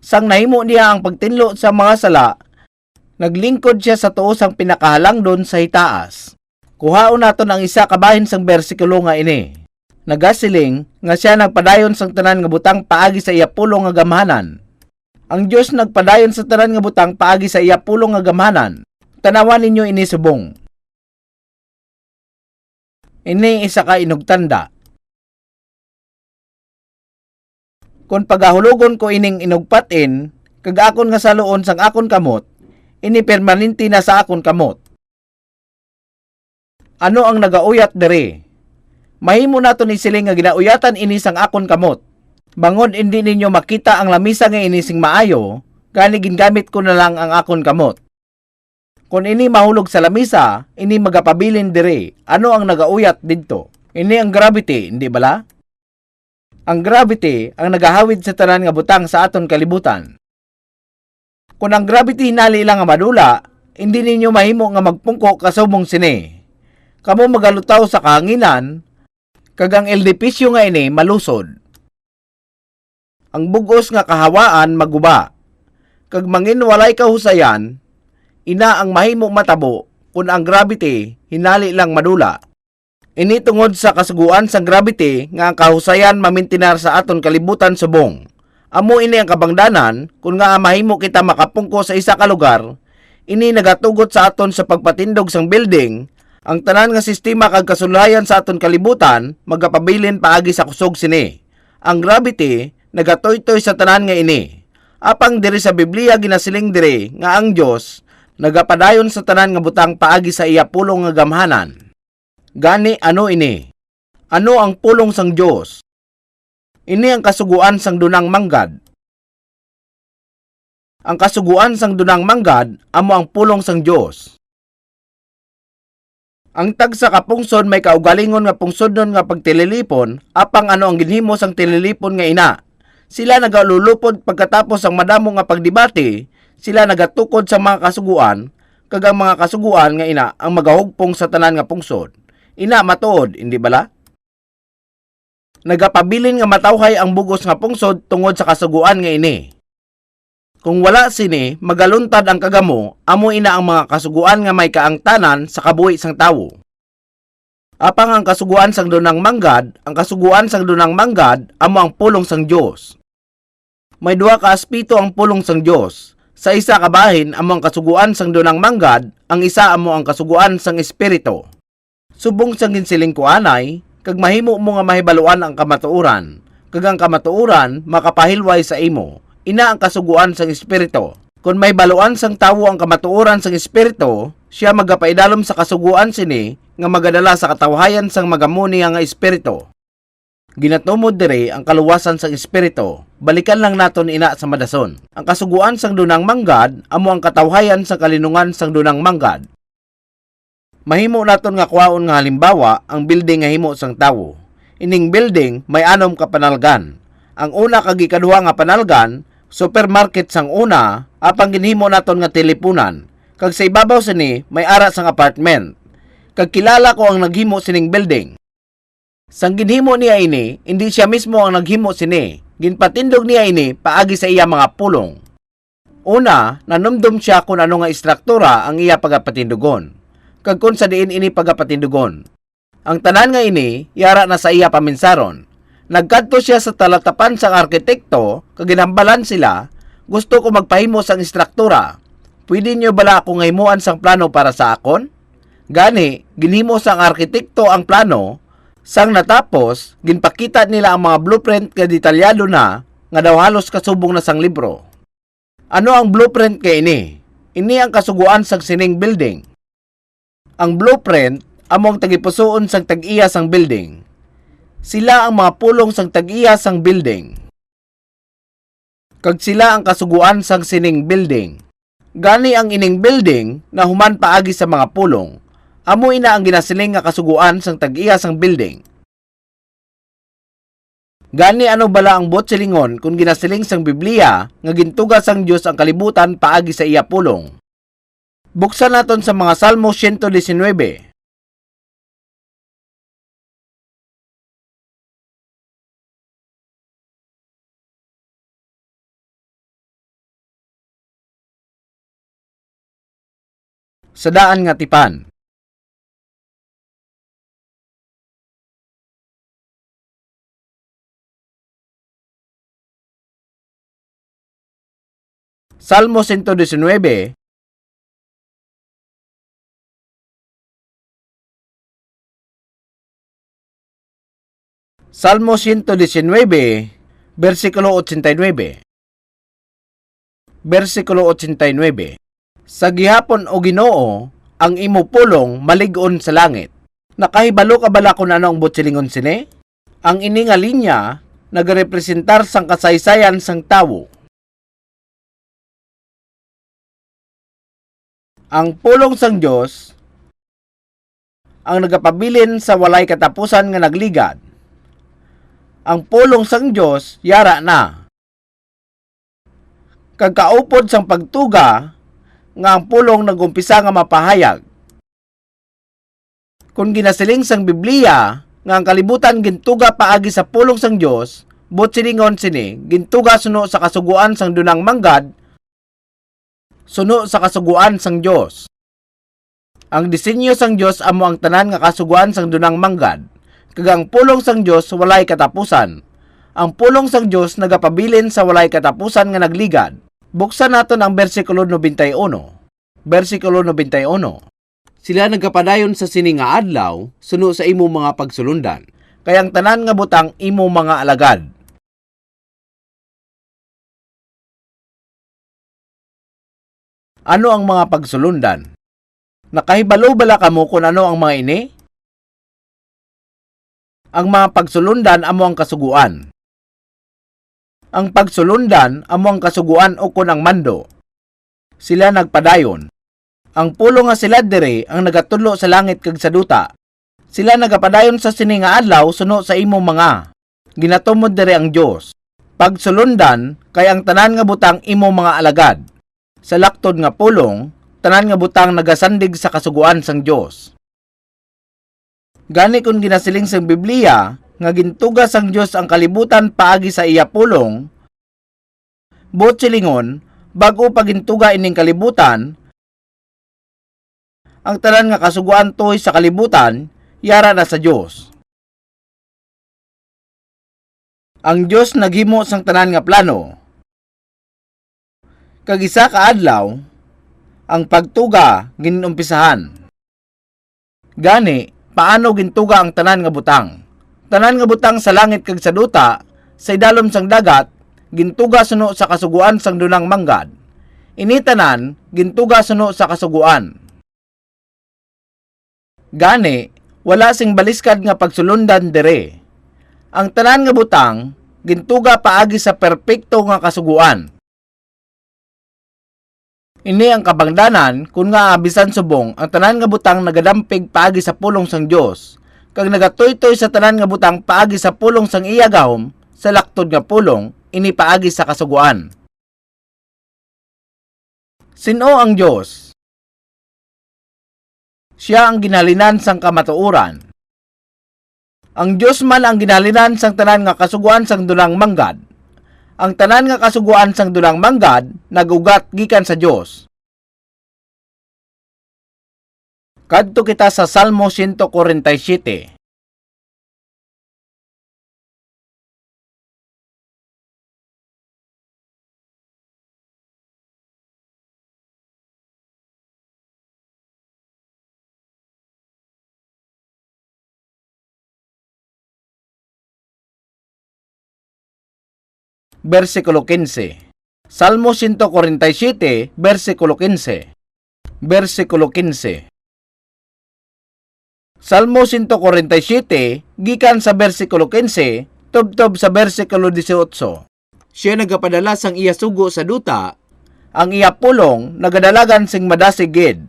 sang nahimo niya ang pagtinlo sa mga sala. Naglingkod siya sa tuo sang pinakahalangdon sa itaas. Kuhaon naton ang isa ka bahin sang bersikulo nga ini. Nagasiling nga siya nagpadayon sang tanan nga butang paagi sa iya pulong nga gamhanan. Ang Dios nagpadayon sa tanan nga butang paagi sa iya pulong nga gamhanan. Tanawan ninyo ini subong. Ini isa ka inugtanda. Kung pagahulogon ko ining inugpatin, kag akon nga saluon sang akon kamot, ini permanente na sa akon kamot. Ano ang nagauyat dere? Mahimo nato ni siling nga ginauyatan ini sang akon kamot. Bangod hindi ninyo makita ang lamisa nga inising maayo, gani gingamit ko na lang ang akon kamot. Kung ini mahulog sa lamisa, ini magapabilin dire. Ano ang nagauyat didto? Ini ang gravity, hindi bala? Ang gravity ang nagahawid sa tanan nga butang sa aton kalibutan. Kung ang gravity hinali lang nga madula, hindi ninyo mahimo nga magpungko kasubong sini. Kamo magalutaw sa kahanginan, kagang eldepisyo nga ini malusod. Ang bugos nga kahawaan maguba. Kag mangin walay kahusayan, ina ang mahimo matabo kung ang gravity hinali lang madula. Ini tungod sa kasuguan sang gravity nga ang kahusayan mamintinar sa aton kalibutan subong. Amo ini ang kabangdanan kung nga mahimo kita makapungko sa isa ka lugar, ini nagatugot sa aton sa pagpatindog sang building, ang tanan nga sistema kag kasulayan sa aton kalibutan magapabilin paagi sa kusog sini. Ang gravity nagatoy-toy sa tanan nga ini. Apang diri sa Biblia ginasiling diri nga ang Dios nagapadayon sa tanan nga butang paagi sa iya pulong nga gamhanan. Gani ano ini? Ano ang pulong sang Dios? Ini ang kasuguan sang dunang manggad. Ang kasuguan sang dunang manggad amo ang pulong sang Dios. Ang tagsa ka pungsod may kaugalingon nga pungsodnon nga pagtililipon, apang ano ang ginhimo sang tililipon nga ina. Sila nagalulupod pagkatapos ang madamo nga pagdebate, sila nagatukod sa mga kasuguan, kag ang mga kasuguan nga ina ang magahugpong sa tanan nga pungsod. Ina matuod, hindi bala? Nagapabilin nga matawhay ang bugos nga pungsod tungod sa kasuguan nga ini. Kung wala sini, magaluntad ang kagamo, amo ina ang mga kasuguan nga may kaangtanan sa kabuhi sang tawo. Apang ang kasuguan sang dunang manggad, ang kasuguan sang dunang manggad, amo ang pulong sang Dios. May duha ka aspeto ang pulong sang Dios. Sa isa ka bahin amo ang kasuguan sang dunang manggad, ang isa amo ang kasuguan sang espiritu. Subong sang ginsiling ko anay, kag mahimo mo nga mahibaluan ang kamatuoran, kag ang kamatuoran makapahilway sa imo. Ina ang kasuguan sang espiritu. Kung may baluan sang tawo ang kamatuoran sang espiritu, siya magapaidalom sa kasuguan sini nga magadala sa katawhayan sang magamuni nga espiritu. Ginatumod dire ang kaluwasan sang espiritu. Balikan lang naton ina sa madason. Ang kasuguan sang dunang manggad amo ang katawhayan sa kalinungan sang dunang manggad. Mahimo naton nga kuwaon nga halimbawa ang building nga himo sang tawo. Ining building may anom ka panalgan. Ang una kag ikaduha nga panalgan, supermarket sang una, apang ginhimo naton nga teleponan. Kag sa ibabaw sini may ara sang apartment. Kag kilala ko ang naghimo sining building. Sang ginhimo niya ini, hindi siya mismo ang naghimo sini. Ginpatindog niya ini paagi sa iya mga pulong. Una, nanumdum siya kung ano nga istruktura ang iya pagapatindugon. Kag kung sa diin ini pagapatindugon. Ang tanan nga ini, yara na sa iya paminsaron. Nagkadto siya sa talatapan sang arkitekto, kag ginhambalan sila, gusto ko magpahimo sang istruktura. Pwede nyo bala akong ngahimuan sang plano para sa akon? Gani, ginhimo sang arkitekto ang plano. Sang natapos, ginpakita nila ang mga blueprint nga detalyado na nga daw halos kasubong na sang libro. Ano ang blueprint kay ini? Ini ang kasuguan sang sining building. Ang blueprint among tagipusoon sang tag-iya sang building. Sila ang mga pulong sang tag-iya sang building. Kag sila ang kasuguan sang sining building. Gani ang ining building na human paagi sa mga pulong. Amo ina ang ginasiling nga kasuguan sang tag-iya sang building. Gani ano bala ang botselingon kung ginasiling sang Biblia nga gintugas sang Dios ang kalibutan paagi sa iya pulong. Buksan naton sa mga Salmo 119. Sa daan nga tipan. Salmo 119. Salmo 119, versikulo 89. Versikulo 89. Sa gihapon o Ginoo, ang imo pulong malig-on sa langit. Nakahibalo ka bala kung ano ang butsilingon sini? Ang ini nga linya nagarepresentar sang kasaysayan sang tawo. Ang pulong sang Dios ang nagapabilin sa walay katapusan nga nagligad. Ang pulong sang Dios yara na. Kagkaupod sang pagtuga nga ang pulong nagumpisa nga mapahayag. Kung ginasiling sang Biblia nga ang kalibutan gintuga paagi sa pulong sang Dios, butsilingon sini gintuga suno sa kasuguan sang dunang manggad, suno sa kasuguan sang Dios. Ang disenyo sang Dios amo ang tanan nga kasuguan sang dunang manggad, kag ang pulong sang Dios walay katapusan. Ang pulong sang Dios nagapabilin sa walay katapusan nga nagligad. Buksan naton ang bersikulo 91. Bersikulo 91. Sila nagapadayon sa sini nga adlaw suno sa imo mga pagsulundan, kay ang tanan nga butang imo mga alagad. Ano ang mga pagsulundan? Nakahibalo bala kamo kung ano ang mga ini? Ang mga pagsulundan amo ang kasuguan. Ang pagsulundan amo ang kasuguan o kun ang mando. Sila nagpadayon. Ang pulong nga sila dire ang nagatudlo sa langit kag sa duta. Sila nagapadayon sa sini nga adlaw suno sa imo mga. Ginatumod dire ang Dios. Pagsulundan kay ang tanan nga butang imo mga alagad. Sa laktod nga pulong, tanan nga butang nagasandig sa kasuguan sang Dios. Gani kun ginasiling sang Biblia nga gintuga sang Dios ang kalibutan paagi sa iya pulong, butsilingon bago pagintuga ining kalibutan, ang tanan nga kasuguan toy sa kalibutan yara na sa Dios. Ang Dios naghimo sang tanan nga plano. Kag isa ka adlaw ang pagtuga ginumpisahan. Gani paano gintuga ang tanan nga butang? Tanan nga butang sa langit kag sa duta, sa idalom sang dagat, gintuga suno sa kasuguan sang dunang manggad. Ini tanan gintuga suno sa kasuguan. Gani, wala sing baliskad nga pagsulundan dire. Ang tanan nga butang gintuga paagi sa perpekto nga kasuguan. Ini ang kabangdanan kung nga bisan subong ang tanan nga butang nagadampig paagi sa pulong sang Dios. Kag nagatoy-toy sa tanan nga butang paagi sa pulong sang iya gahom, sa laktod nga pulong, ini paagi sa kasuguan. Sino ang Dios? Siya ang ginhalinan sang kamatuoran. Ang Dios man ang ginhalinan sang tanan nga kasuguan sang dunang manggad. Ang tanan nga kasuguan sang dunang manggad nagugat gikan sa Dios. Kadto kita sa Salmo 147. Versikulo 15. Salmo 147, versikulo 15. Versikulo 15. Salmo 147, gikan sa versikulo 15, tubtob sa versikulo 18. Siya nagapadala sang iya sugo sa duta, ang iya pulong nagadalagan sing madasigid.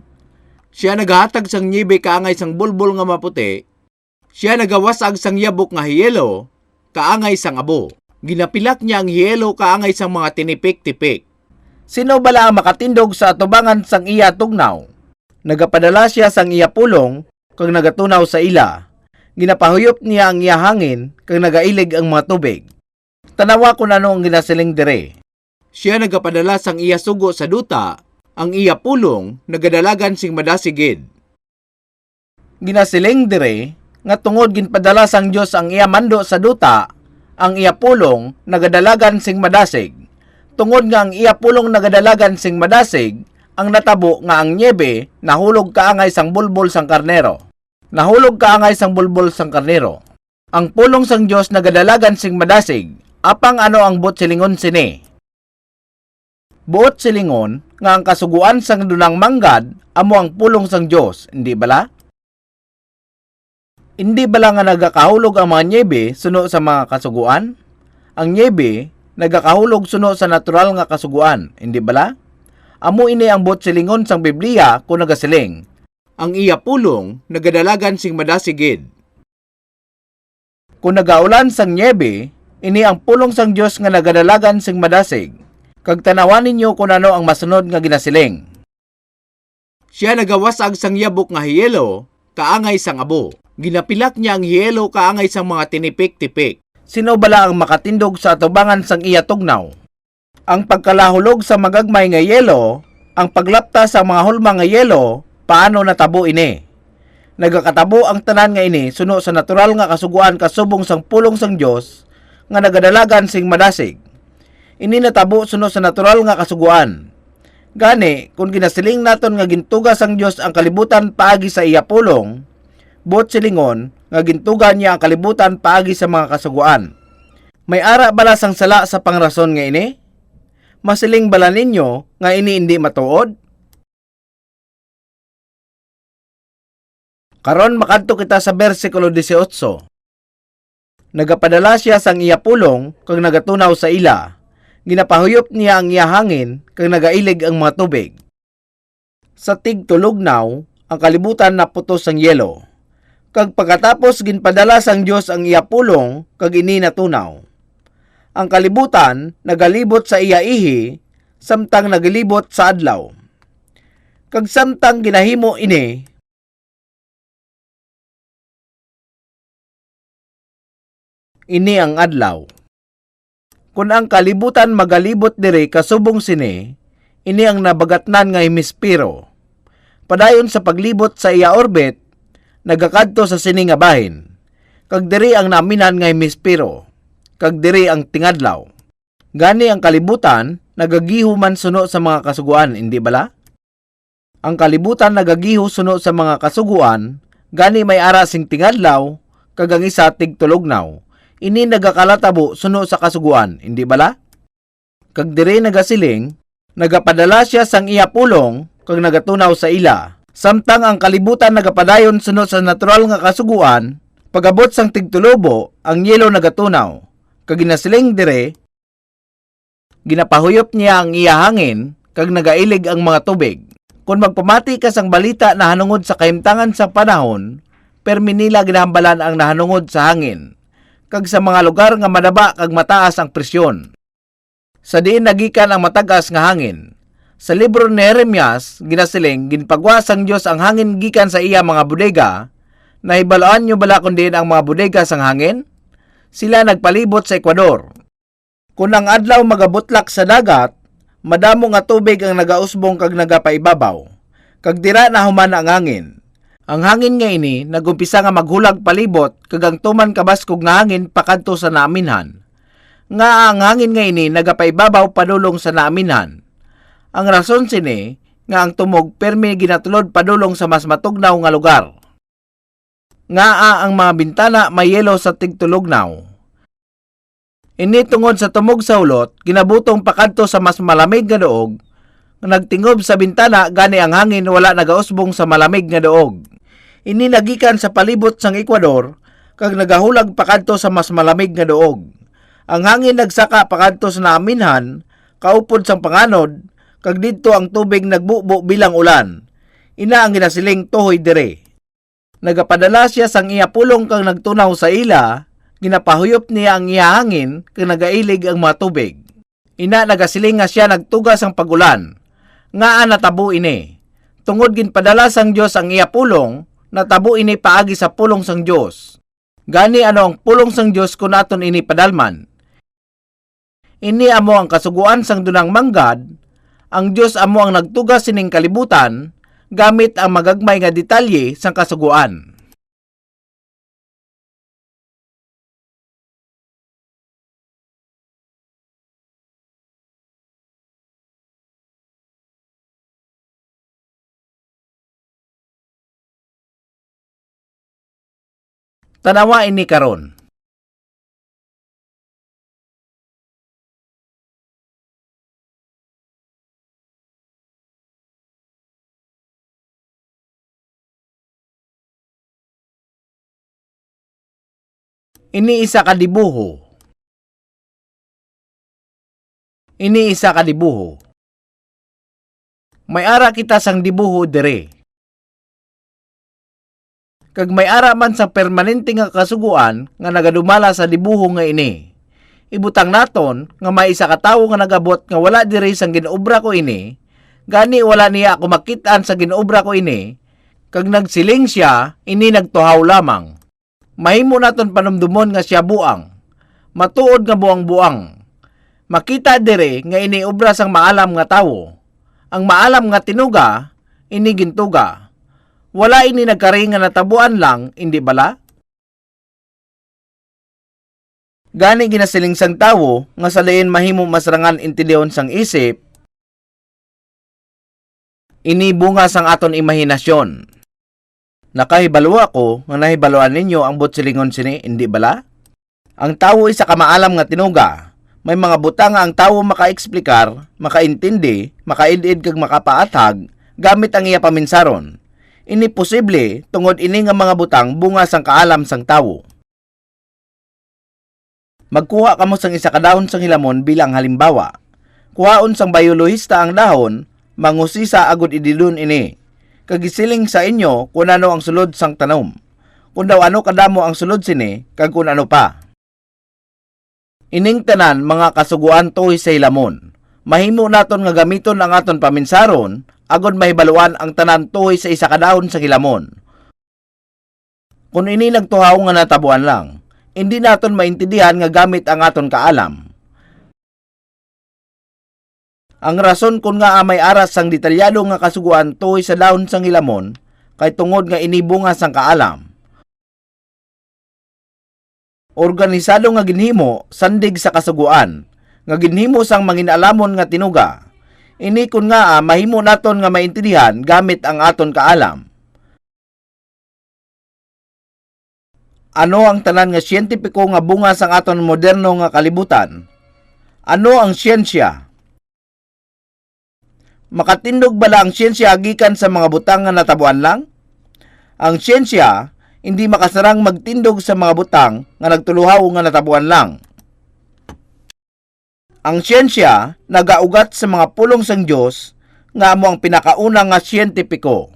Siya nagahatag sang nyibe kaangay sang bulbul nga maputi, siya nagawasag sang yabok nga hiyelo, kaangay sang abo. Ginapilak niya ang hiyelo kaangay sang mga tinipik-tipik. Sino bala ang makatindog sa atubangan sang iya tugnaw? Nagapadala siya sang iya pulong, kag nagatunaw sa ila. Ginapahuyop niya ang iya hangin, kag nagailig ang mga tubig. Tanawa kung ano ang ginasiling dire. Siya nagapadala sang iya sugo sa duta, ang iya pulong nagadalagan sing madasigid. Ginasiling dire, nga tungod ginpadala sang Dios ang iya mando sa duta, ang iya pulong nagadalagan sing madasig. Tungod nga ang iya pulong nagadalagan sing madasig, ang natabo nga ang niebe nahulog kaangay sang bulbol sang karnero. Nahulog kaangay sang bulbol sang karnero. Ang pulong sang Dios nagadalagan sing madasig. Apang ano ang butsilingon sini? Buot silingon nga ang kasuguan sang dunang manggad amo ang pulong sang Dios, hindi bala? Hindi bala nga nagakahulog ang mga nyebe suno sa mga kasuguan? Ang nyebe nagakahulog suno sa natural nga kasuguan, hindi bala? Amo ini ang buot silingon sang Biblia kung nagasiling. Ang iya pulong nagadalagan sing madasigid. Kung nagaulan sang nyebe, ini ang pulong sang Dios nga nagadalagan sing madasig. Kag tanawan ninyo kung ano ang masunod nga ginasiling. Siya nagawasag sang yabok nga hiyelo, kaangay sang abo. Ginapilak niya ang hiyelo kaangay sang mga tinipik-tipik. Sino bala ang makatindog sa atubangan sang iya tugnaw? Ang pagkalahulog sa magagmay nga yelo, ang paglapta sa mga hulma nga yelo, paano natabo ini? Nagakatabo ang tanan nga ini suno sa natural nga kasuguan kasubong sang pulong sang Dios nga nagadalagan sing madasig. Ini natabo suno sa natural nga kasuguan. Gani, kung ginasiling naton nga gintugas ang Dios ang kalibutan paagi sa iya pulong, buot silingon nga gintugan niya ang kalibutan paagi sa mga kasuguan. May ara bala sang sala sa pangrason nga ini? Masiling bala ninyo nga ini hindi matuod? Karon makadto kita sa bersikulo 18. Nagapadala siya sang iya pulong kag nagatunaw sa ila. Ginapahuyop niya ang iya hangin kag nagailig ang mga tubig. Sa tigtulognaw, ang kalibutan naputos sang yelo. Kag pagkatapos ginpadala sang Dios ang iya pulong kag ini natunaw. Ang kalibutan nagalibot sa iya ihi samtang nagalibot sa adlaw. Kag samtang ginahimo ini, ini ang adlaw. Kung ang kalibutan magalibot diri kasubong sini, ini ang nabagatnan nga hemispero. Padayon sa paglibot sa iya orbit, nagakadto sa sini nga bahin. Kag diri ang naminan nga hemispero. Kag diri ang tingadlaw. Gani ang kalibutan nagagiho man suno sa mga kasuguan, hindi bala? Ang kalibutan nagagiho suno sa mga kasuguan, gani may ara sing tingadlaw, kag ang isa tigtulognaw. Ini nagakalatabo suno sa kasuguan, hindi bala? Kag diri nagasiling, nagapadala siya sang iya pulong, kag nagatunaw sa ila. Samtang ang kalibutan nagapadayon suno sa natural nga kasuguan, pagabot sang tigtulobo, ang yelo nagatunaw. Kag ginasiling dire, ginapahuyop niya ang iya hangin, kag nagailig ang mga tubig. Kung magpamati ka sang balita na hanungod sa kahimtangan sa panahon, permi nila ginahambalan ang nahanungod sa hangin, kag sa mga lugar nga madaba kag mataas ang presyon. Sa diin nagikan ang matagas nga hangin. Sa libro ni Jeremias, ginasiling, ginpagwas ang Dios ang hangin gikan sa iya mga bodega. Nahibalaan nyo bala kung diin ang mga bodega sang hangin? Sila nagpalibot sa Ecuador. Kung ang adlaw magabutlak sa dagat, madamo nga tubig ang nagausbong kag nagapaibabaw. Kag dira na human ang hangin. Ang hangin nga ini nagumpisa nga maghulag palibot kag ang tuman kabaskog nga hangin pakadto sa naaminhan. Nga ang hangin nga ini nagapaibabaw padulong sa naaminhan. Ang rason sini nga ang tumog permi ginatulod padulong sa mas matugnaw nga lugar. Nga ang mga bintana may yelo sa tigtulognaw. Ini tungod sa tumog sa ulot, ginabutong pakadto sa mas malamig nga duog. Nagtingob sa bintana gani ang hangin wala nagausbong sa malamig nga duog. Ini nagikan sa palibot sang Ecuador kag nagahulag pakadto sa mas malamig nga duog. Ang hangin nagsaka pakadto sa naaminhan, kaupod sang panganod, kag didto ang tubig nagbubo bilang ulan. Ina ang ginasiling tuhoy dire. Nagapadala siya sang iya pulong kag nagtunaw sa ila, ginapahuyop niya ang iya hangin kag nagailig ang mga tubig. Ina nagasiling nga siya nagtugas ang pagulan. Nga natabo ini. Tungod ginpadala sang Dios ang iya pulong, natabo ini paagi sa pulong sang Dios. Gani ano ang pulong sang Dios kung naton ini padalman? Ini amo ang kasuguan sang dunang manggad, ang Dios amo ang nagtugas sining kalibutan, gamit ang magagmay nga detalye sang kasuguan. Tanawa ini karon. Iniisa ka dibuho. Iniisa ka dibuho. May ara kita sang dibuho dire. Kag may ara man sa permanente nga kasuguan nga nagadumala sa dibuho nga ini. Ibutang naton nga may isa ka tawo nga nagabot nga wala diri sang ginobra ko ini. Gani wala niya ako makitaan sa ginobra ko ini. Kag nagsiling siya, ini nagtuhaw lamang. Mahimo naton panumdumon nga siya buang. Matuod nga buang-buang. Makita dire nga ini obra sang maalam nga tawo. Ang maalam nga tinuga, ini gintuga. Wala ini nagkari nga natabuan lang, hindi bala? Gani ginasiling sang tawo, nga sa lain mahimo masrangan intiliyon sang isip, ini bunga sang aton imahinasyon. Nakahibalo ako, nga nahibaluan ninyo ang butsilingon sini, hindi bala? Ang tawo isa ka maalam nga tinuga, may mga butang nga ang tawo makaeksplikar, makaintindi, makaidid kag makapaatag, gamit ang iya paminsaron. Ini posible tungod ini nga mga butang bunga sang kaalam sang tawo. Magkuha kamo sang isa ka dahon sang hilamon bilang halimbawa. Kuhaon sang biologista ang dahon, mangusisa agud idilon ini. Kagisiling sa inyo kung ano ang sulod sang tanom. Kung daw ano kadamo ang sulod sini, kag kung ano pa. Ining tanan mga kasuguan toy sa hilamon. Mahimo naton nga gamiton ang aton paminsaron, agod mahibaluan ang tanan tuhoy sa isa kadahon sa hilamon. Kung ini nagtuhaw nga natabuan lang, hindi naton maintindihan nga gamit ang aton kaalam. Ang rason kung nga may aras sang detalyado nga kasuguan tuhoy sa dahon sang hilamon, kay tungod nga inibunga sang kaalam. Organisado nga ginhimo sandig sa kasuguan, nga ginhimo sang manginalamon nga tinuga. Ini kun nga mahimo naton nga maintindihan gamit ang aton kaalam. Ano ang tanan nga siyentipiko nga bunga sang aton moderno nga kalibutan? Ano ang siyensya? Makatindog bala ang siyensya gikan sa mga butang nga natabuan lang? Ang siyensya hindi makasarang magtindog sa mga butang nga nagtuluhaw nga natabuan lang. Ang siyensya nagaugat sa mga pulong sang Dios nga amo ang pinakauna nga siyentipiko.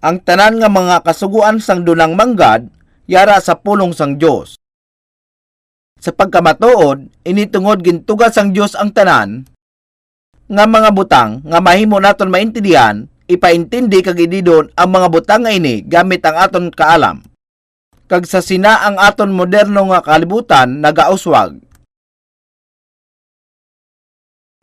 Ang tanan nga mga kasuguan sang dunang manggad yara sa pulong sang Dios. Sa pagkamatuod, initungod gintuga sang Dios ang tanan nga mga butang nga mahimo naton maintindihan, ipaintindi kag ididon ang mga butang nga ini gamit ang aton kaalam. Kag sa sina ang aton moderno nga kalibutan nagauswag.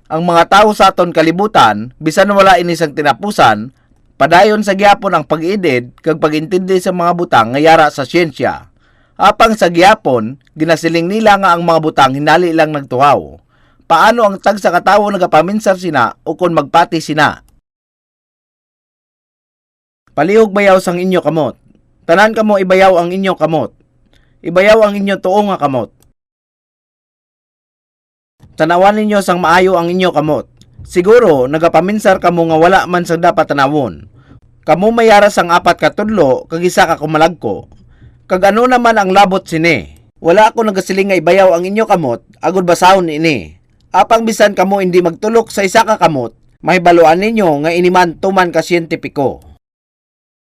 Ang mga tao sa aton kalibutan, bisan wala ini sang tinapusan, padayon sa gyapon ang pag-idid kag pag-intindi sa mga butang nga yara sa siyensya. Apang sa gyapon, ginasiling nila nga ang mga butang hinali lang nagtuhaw. Paano ang tag sa katawo nagapaminsar sina o kung magpati sina? Palihog bayaw sang inyo kamot. Tanan kamo ibayaw ang inyo kamot. Ibayaw ang inyo tuong nga kamot. Tanawan ninyo sang maayo ang inyo kamot. Siguro, nagapaminsar kamo nga wala man sang dapat tanawon. Kamo mayara sang 4 ka tudlo, kag 1 ka kumalagko. Kag ano naman ang labot sini? Wala ako nagasiling nga ibayaw ang inyo kamot, agud basahon ini. Apang bisan kamo hindi magtulok sa 1 ka kamot, mahibaluan ninyo nga iniman tuman ka siyentipiko.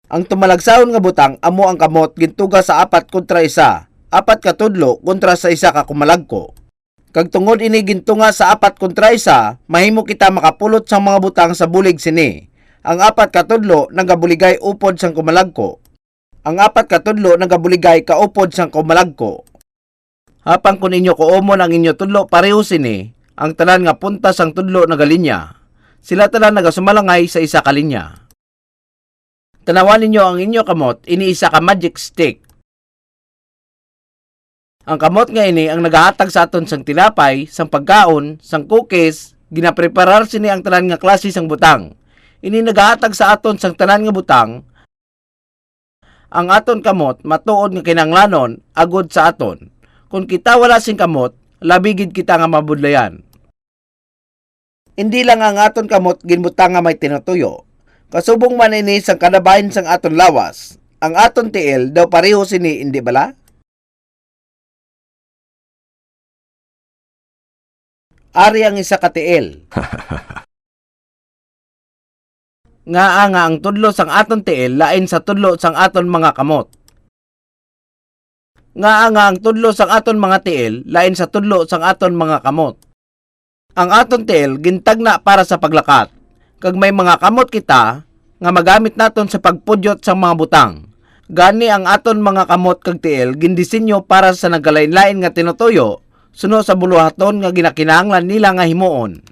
Ang tumalagsahon nga butang, amo ang kamot gintuga sa 4 kontra 1, 4 ka tudlo kontra sa 1 ka kumalagko. Kag tungod ini gintunga sa 4 kontra 1, mahimo kita makapulot sa mga butang sa bulig sini. Ang 4 ka tudlo nagabuligay upod sang kumalagko. Ang 4 ka tudlo nagabuligay kaupod sang kumalagko. Hapang kun inyo kuomon ang inyo tudlo pareho sini, ang tanan nga punta sang tudlo nagalinya. Sila tanan nagasumalangay sa 1 ka linya. Tanawan ninyo ang inyo kamot, ini 1 ka magic stick. Ang kamot nga ini ang nagahatag sa aton sang tinapay, sang pagkaon, sang cookies, ginapreparar sini ang tanan nga klase sang butang. Ini nagahatag sa aton sang tanan nga butang. Ang aton kamot matuod nga kinanglanon agod sa aton. Kung kita wala sing kamot, labigid kita nga mabudlayan. Hindi lang ang aton kamot ginbutang nga may tinutuyo. Kasubong man ini sang kadabahin sang aton lawas. Ang aton tiil daw pareho sini, hindi bala? Ari ang isa ka tiil. Nga ang tudlo sang aton tiil lain sa tudlo sang aton mga kamot. Nga ang tudlo sang aton mga tiil lain sa tudlo sang aton mga kamot. Ang aton tiil gintagna para sa paglakat. Kag may mga kamot kita nga magamit naton sa pagpudyot sa mga butang. Gani ang aton mga kamot kag tiil gindisenyo para sa nagalain-lain nga tinutuyo suno sa buluhaton nga ginakinahanglan nila nga himuon.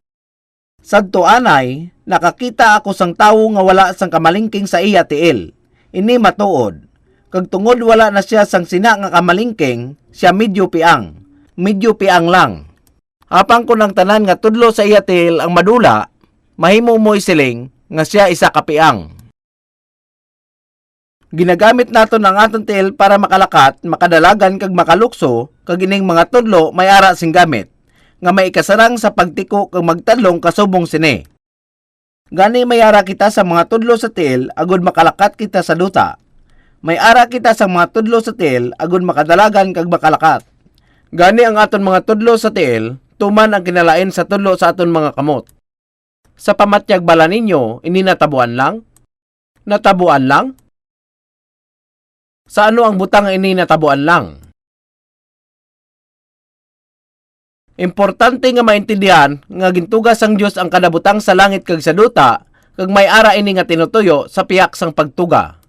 Sadto anay, nakakita ako sang tawo nga wala sang kamalingking sa iya tiil. Ini matuod. Kag tungod wala na siya sang sina nga kamalingking, siya medyo piang. Medyo piang lang. Apang ko ng tanan nga tudlo sa iya tiil ang madula, mahimo mo isiling nga siya isa ka piang. Ginagamit naton ang aton tiil para makalakat, makadalagan kag makalukso, kag ining mga tudlo may ara sing gamit nga may ikasarang sa pagtiko kag magtadlong kasubong sini. Gani may ara kita sa mga tudlo sa tiil agud makalakat kita sa duta. May ara kita sa mga tudlo sa tiil agud makadalagan kag makalakat. Gani ang aton mga tudlo sa tiil tuman ang kinalain sa tudlo sa aton mga kamot. Sa pamatyag bala ninyo, ini natabuan lang? Natabuan lang? Sa ano ang butang ini natabuan lang? Importante nga maintindihan nga gintugas ang Dios ang kada butang sa langit kag sa duta kag may ara ini nga tinutuyo sa piyak sang pagtuga.